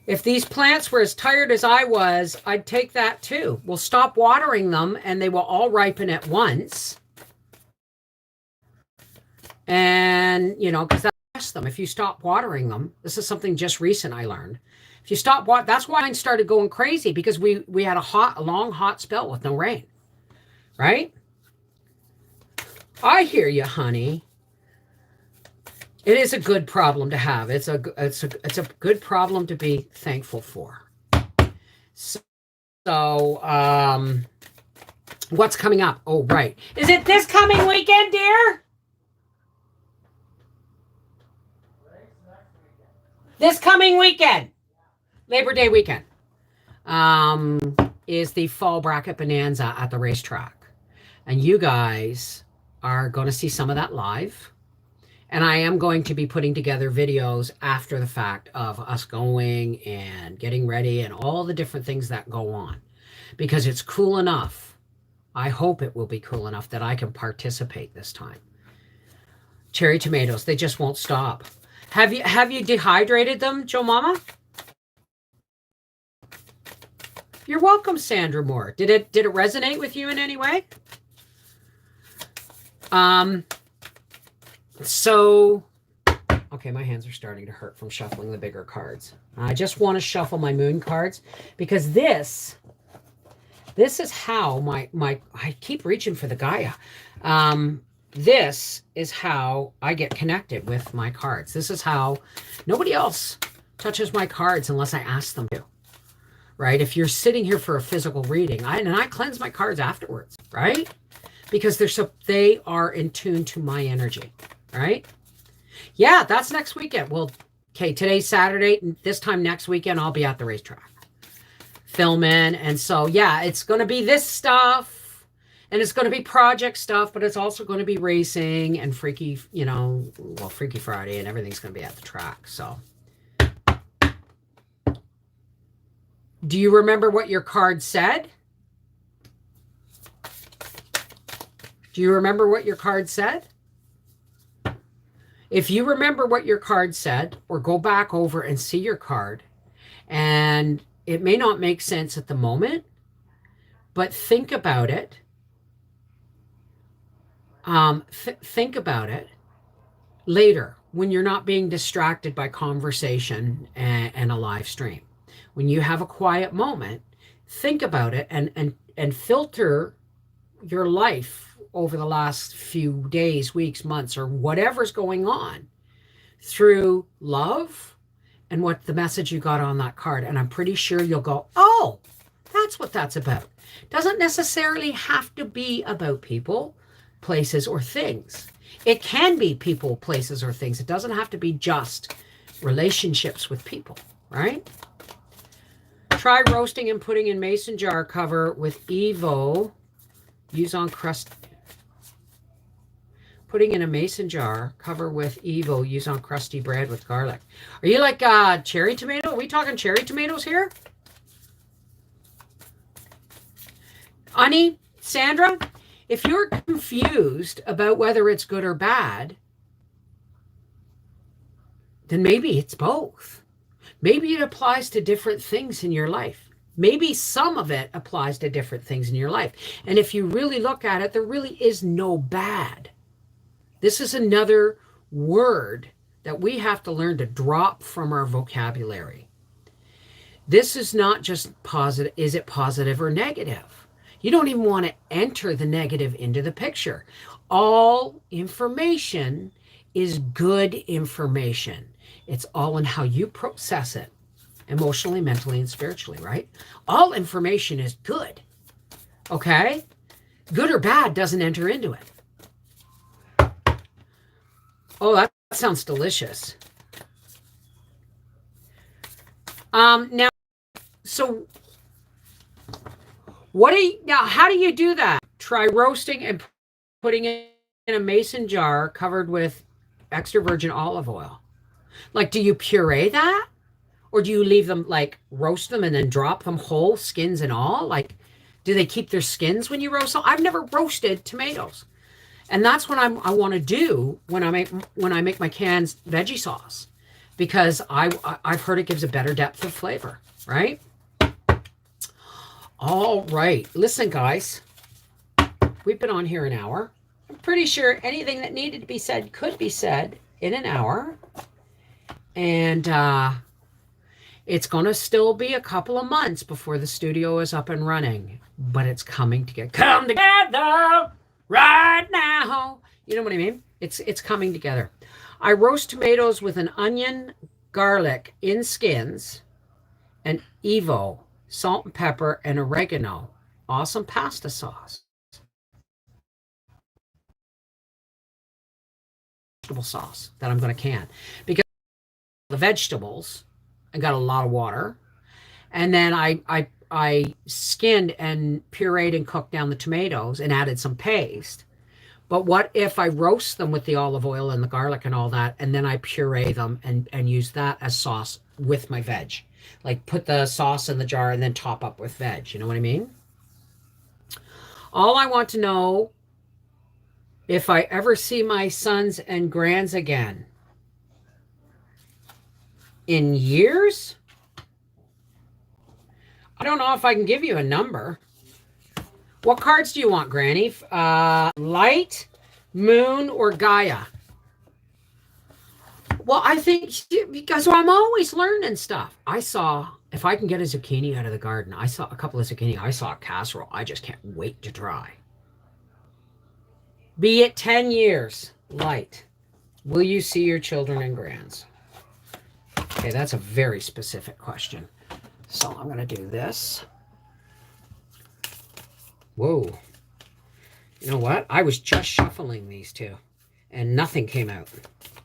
If these plants were as tired as I was, I'd take that too. We'll stop watering them and they will all ripen at once. And, because that's them. If you stop watering them, this is something just recent I learned. If you stop that's why I started going crazy, because we had a long hot spell with no rain. Right? I hear you, honey. It is a good problem to have. It's a good problem to be thankful for. So, what's coming up? Oh, right. Is it this coming weekend, dear? This coming weekend. Labor Day weekend. Is the Fall Bracket Bonanza at the racetrack. And you guys are going to see some of that live. And I am going to be putting together videos after the fact of us going and getting ready and all the different things that go on. Because it's cool enough. I hope it will be cool enough that I can participate this time. Cherry tomatoes, they just won't stop. Have you dehydrated them, Joe Mama? You're welcome, Sandra Moore. Did it resonate with you in any way? So, okay, my hands are starting to hurt from shuffling the bigger cards. I just want to shuffle my moon cards because this is how I keep reaching for the Gaia. This is how I get connected with my cards. This is how nobody else touches my cards unless I ask them to. Right? If you're sitting here for a physical reading, I cleanse my cards afterwards, right? Because they are in tune to my energy, right? Yeah, that's next weekend. Well, okay, today's Saturday. This time next weekend, I'll be at the racetrack filming. And so, yeah, it's going to be this stuff and it's going to be project stuff, but it's also going to be racing and Freaky Friday and everything's going to be at the track. So, do you remember what your card said? Do you remember what your card said? If you remember what your card said, or go back over and see your card, and it may not make sense at the moment, but think about it. Think about it later when you're not being distracted by conversation and a live stream. When you have a quiet moment, think about it and filter your life over the last few days, weeks, months, or whatever's going on through love and what the message you got on that card. And I'm pretty sure you'll go, oh, that's what that's about. Doesn't necessarily have to be about people, places, or things. It can be people, places, or things. It doesn't have to be just relationships with people, right? Try roasting and putting in mason jar cover with Evo. Use on crust. Putting in a mason jar, cover with Evo, use on crusty bread with garlic. Are you like cherry tomato? Are we talking cherry tomatoes here? Ani, Sandra, if you're confused about whether it's good or bad, then maybe it's both. Maybe it applies to different things in your life. Maybe some of it applies to different things in your life. And if you really look at it, there really is no bad. This is another word that we have to learn to drop from our vocabulary. This is not just positive. Is it positive or negative? You don't even want to enter the negative into the picture. All information is good information. It's all in how you process it, emotionally, mentally, and spiritually, right? All information is good, okay? Good or bad doesn't enter into it. Oh, that sounds delicious. Now, so how do you do that? Try roasting and putting it in a mason jar covered with extra virgin olive oil. Like, do you puree that? Or do you leave them, like, roast them and then drop them whole, skins and all? Like, do they keep their skins when you roast them? I've never roasted tomatoes. And that's what I want to do when I make my canned veggie sauce, because I've heard it gives a better depth of flavor, right? All right. Listen, guys, we've been on here an hour. I'm pretty sure anything that needed to be said could be said in an hour. And it's going to still be a couple of months before the studio is up and running, but it's coming to come together right now. You know what I mean? It's coming together. I roast tomatoes with an onion, garlic in skins, and Evo, salt and pepper, and oregano. Awesome pasta sauce. Vegetable sauce that I'm going to can, because the vegetables, I got a lot of water, and then I skinned and pureed and cooked down the tomatoes and added some paste. But what if I roast them with the olive oil and the garlic and all that, and then I puree them and use that as sauce with my veg? Like, put the sauce in the jar and then top up with veg. You know what I mean? All I want to know, if I ever see my sons and grands again in years, I don't know if I can give you a number. What cards do you want, Granny? Light, Moon, or Gaia? Well, I think, because I'm always learning stuff. If I can get a zucchini out of the garden, I saw a couple of zucchini. I saw a casserole. I just can't wait to try. Be it 10 years, Light. Will you see your children and grands? Okay, that's a very specific question. So I'm going to do this. Whoa. You know what? I was just shuffling these two, and nothing came out.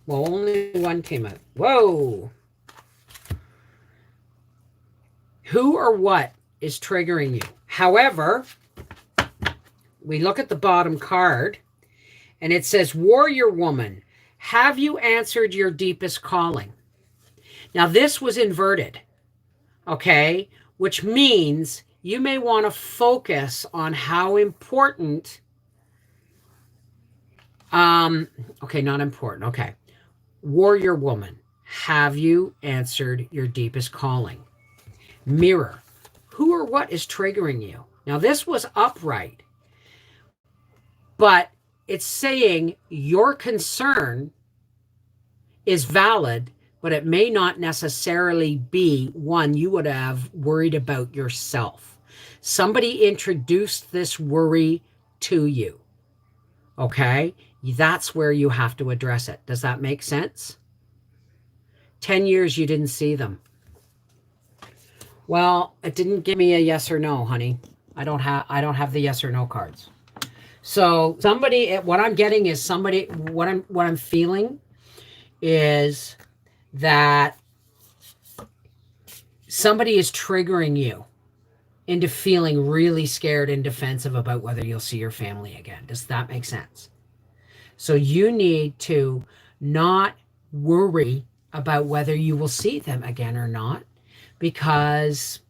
Well, only one came out. Whoa. Who or what is triggering you? However, we look at the bottom card, and it says, Warrior Woman, have you answered your deepest calling? Now, this was inverted, okay? Which means you may want to focus on how important, okay, not important, okay. Warrior woman, have you answered your deepest calling? Mirror, who or what is triggering you? Now, this was upright, but it's saying your concern is valid, but it may not necessarily be one you would have worried about yourself. Somebody introduced this worry to you. Okay? That's where you have to address it. Does that make sense? 10 years you didn't see them. Well, it didn't give me a yes or no, honey. I don't have the yes or no cards. So somebody, what I'm getting is somebody, what I'm feeling is that somebody is triggering you into feeling really scared and defensive about whether you'll see your family again. Does that make sense? So you need to not worry about whether you will see them again or not, because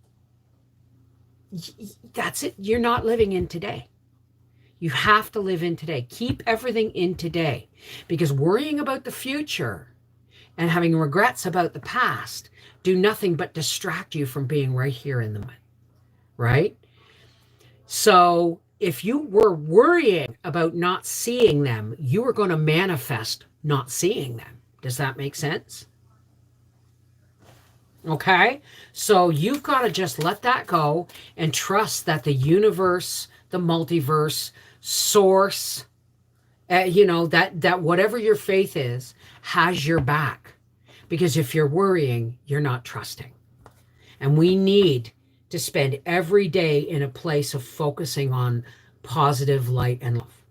that's it. You're not living in today. You have to live in today. Keep everything in today, because worrying about the future and having regrets about the past do nothing but distract you from being right here in the moment, right? So if you were worrying about not seeing them, you were going to manifest not seeing them. Does that make sense? Okay, so you've got to just let that go and trust that the universe, the multiverse, source, that whatever your faith is, has your back. Because if you're worrying, you're not trusting. And we need to spend every day in a place of focusing on positive light and love,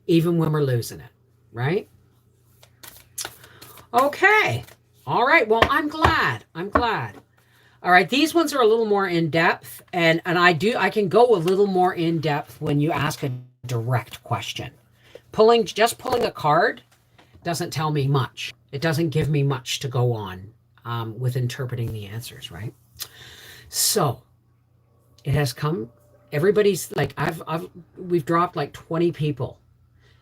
even when we're losing it, right? Okay. All right. Well, I'm glad. All right. These ones are a little more in depth, and I can go a little more in depth when you ask a direct question. Just pulling a card doesn't tell me much. It doesn't give me much to go on with interpreting the answers, right? So it has come. Everybody's like, we've dropped like 20 people,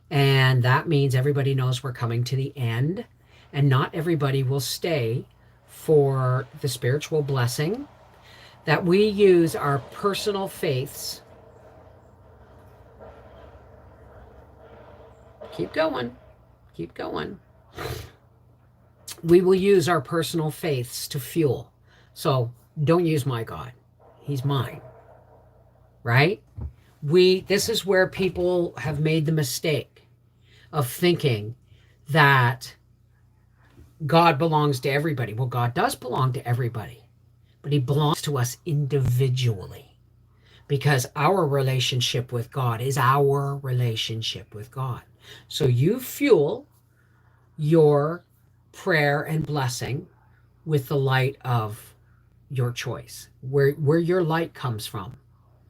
and that means everybody knows we're coming to the end, and not everybody will stay for the spiritual blessing that we use our personal faiths. Keep going. We will use our personal faiths to fuel. So don't use my God. He's mine. Right? This is where people have made the mistake of thinking that God belongs to everybody. Well, God does belong to everybody, but he belongs to us individually, because our relationship with God is our relationship with God. So you fuel your prayer and blessing with the light of your choice. Where your light comes from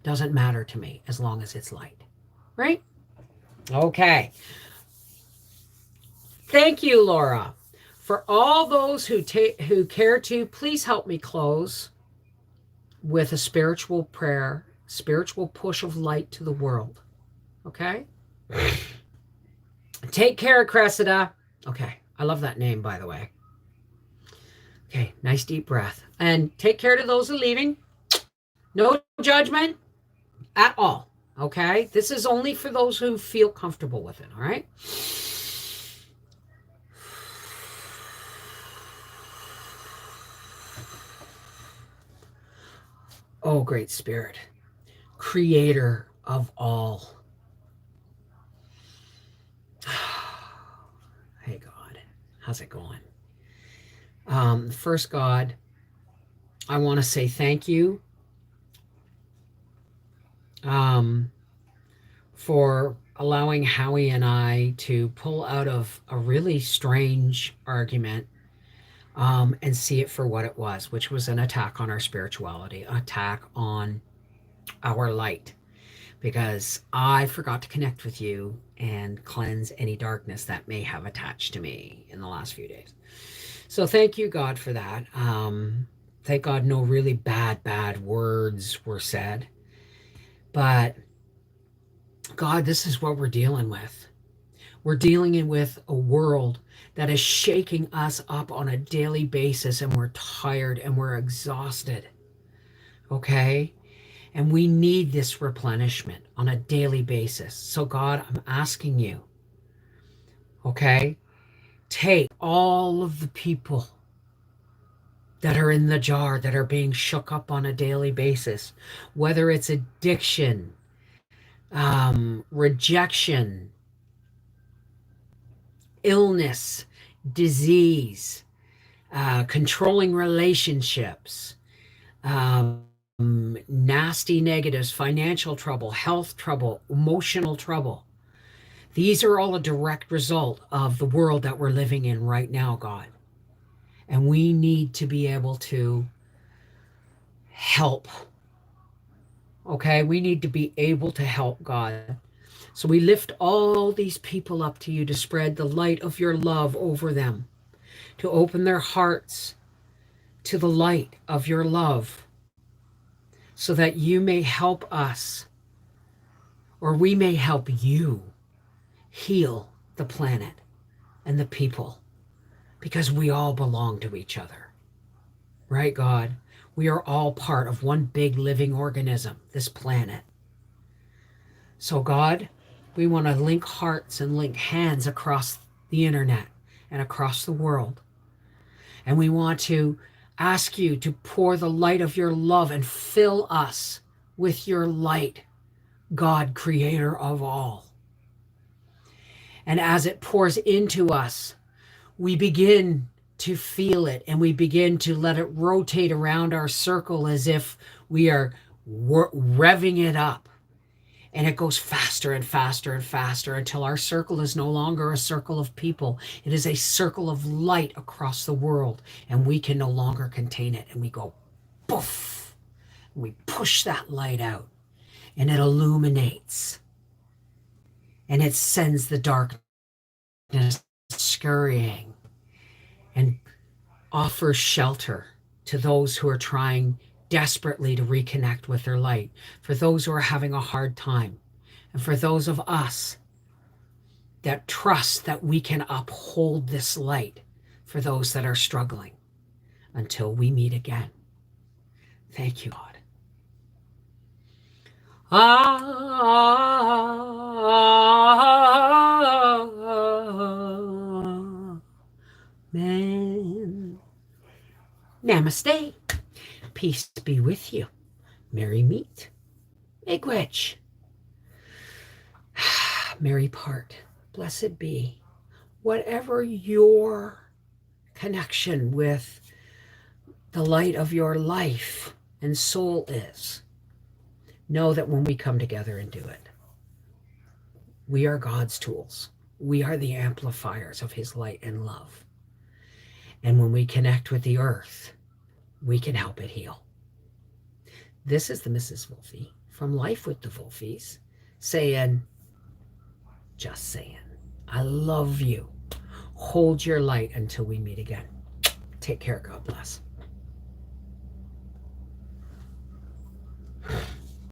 doesn't matter to me as long as it's light. Right? Okay. Thank you, Laura. For all those who care to, please help me close with a spiritual prayer, spiritual push of light to the world. Okay? Take care, Cressida. Okay. I love that name, by the way. Okay. Nice deep breath. And take care to those who are leaving. No judgment at all. Okay? This is only for those who feel comfortable with it. All right? Oh, great spirit, creator of all. Hey, God, how's it going? First, God, I want to say thank you for allowing Howie and I to pull out of a really strange argument and see it for what it was, which was an attack on our spirituality, attack on our light, because I forgot to connect with you and cleanse any darkness that may have attached to me in the last few days. So thank you, God, for that. Thank God no really bad words were said. But God, this is what we're dealing with. We're dealing with a world that is shaking us up on a daily basis, and we're tired and we're exhausted. Okay? And we need this replenishment on a daily basis. So, God, I'm asking you, okay, take all of the people that are in the jar that are being shook up on a daily basis, whether it's addiction, rejection, illness, disease, controlling relationships, nasty negatives, financial trouble, health trouble, emotional trouble. These are all a direct result of the world that we're living in right now, God. And we need to be able to help. Okay? We need to be able to help, God. So we lift all these people up to you to spread the light of your love over them, to open their hearts to the light of your love, so that you may help us, or we may help you heal the planet and the people, because we all belong to each other. Right, God? We are all part of one big living organism, this planet. So, God, we want to link hearts and link hands across the internet and across the world. And we want to ask you to pour the light of your love and fill us with your light, God, creator of all. And as it pours into us, we begin to feel it, and we begin to let it rotate around our circle as if we are revving it up. And it goes faster and faster and faster until our circle is no longer a circle of people. It is a circle of light across the world, and we can no longer contain it. And we go poof, and we push that light out, and it illuminates, and it sends the darkness scurrying, and offers shelter to those who are trying desperately to reconnect with their light, for those who are having a hard time, and for those of us that trust that we can uphold this light for those that are struggling until we meet again. Thank you, God. Amen. Namaste. Peace be with you. Merry meet. Miigwech. Merry part. Blessed be. Whatever your connection with the light of your life and soul is, know that when we come together and do it, we are God's tools. We are the amplifiers of his light and love. And when we connect with the earth, we can help it heal. This is the Mrs. Wolfie from Life with the Wolfies saying, just saying, I love you. Hold your light until we meet again. Take care. God bless.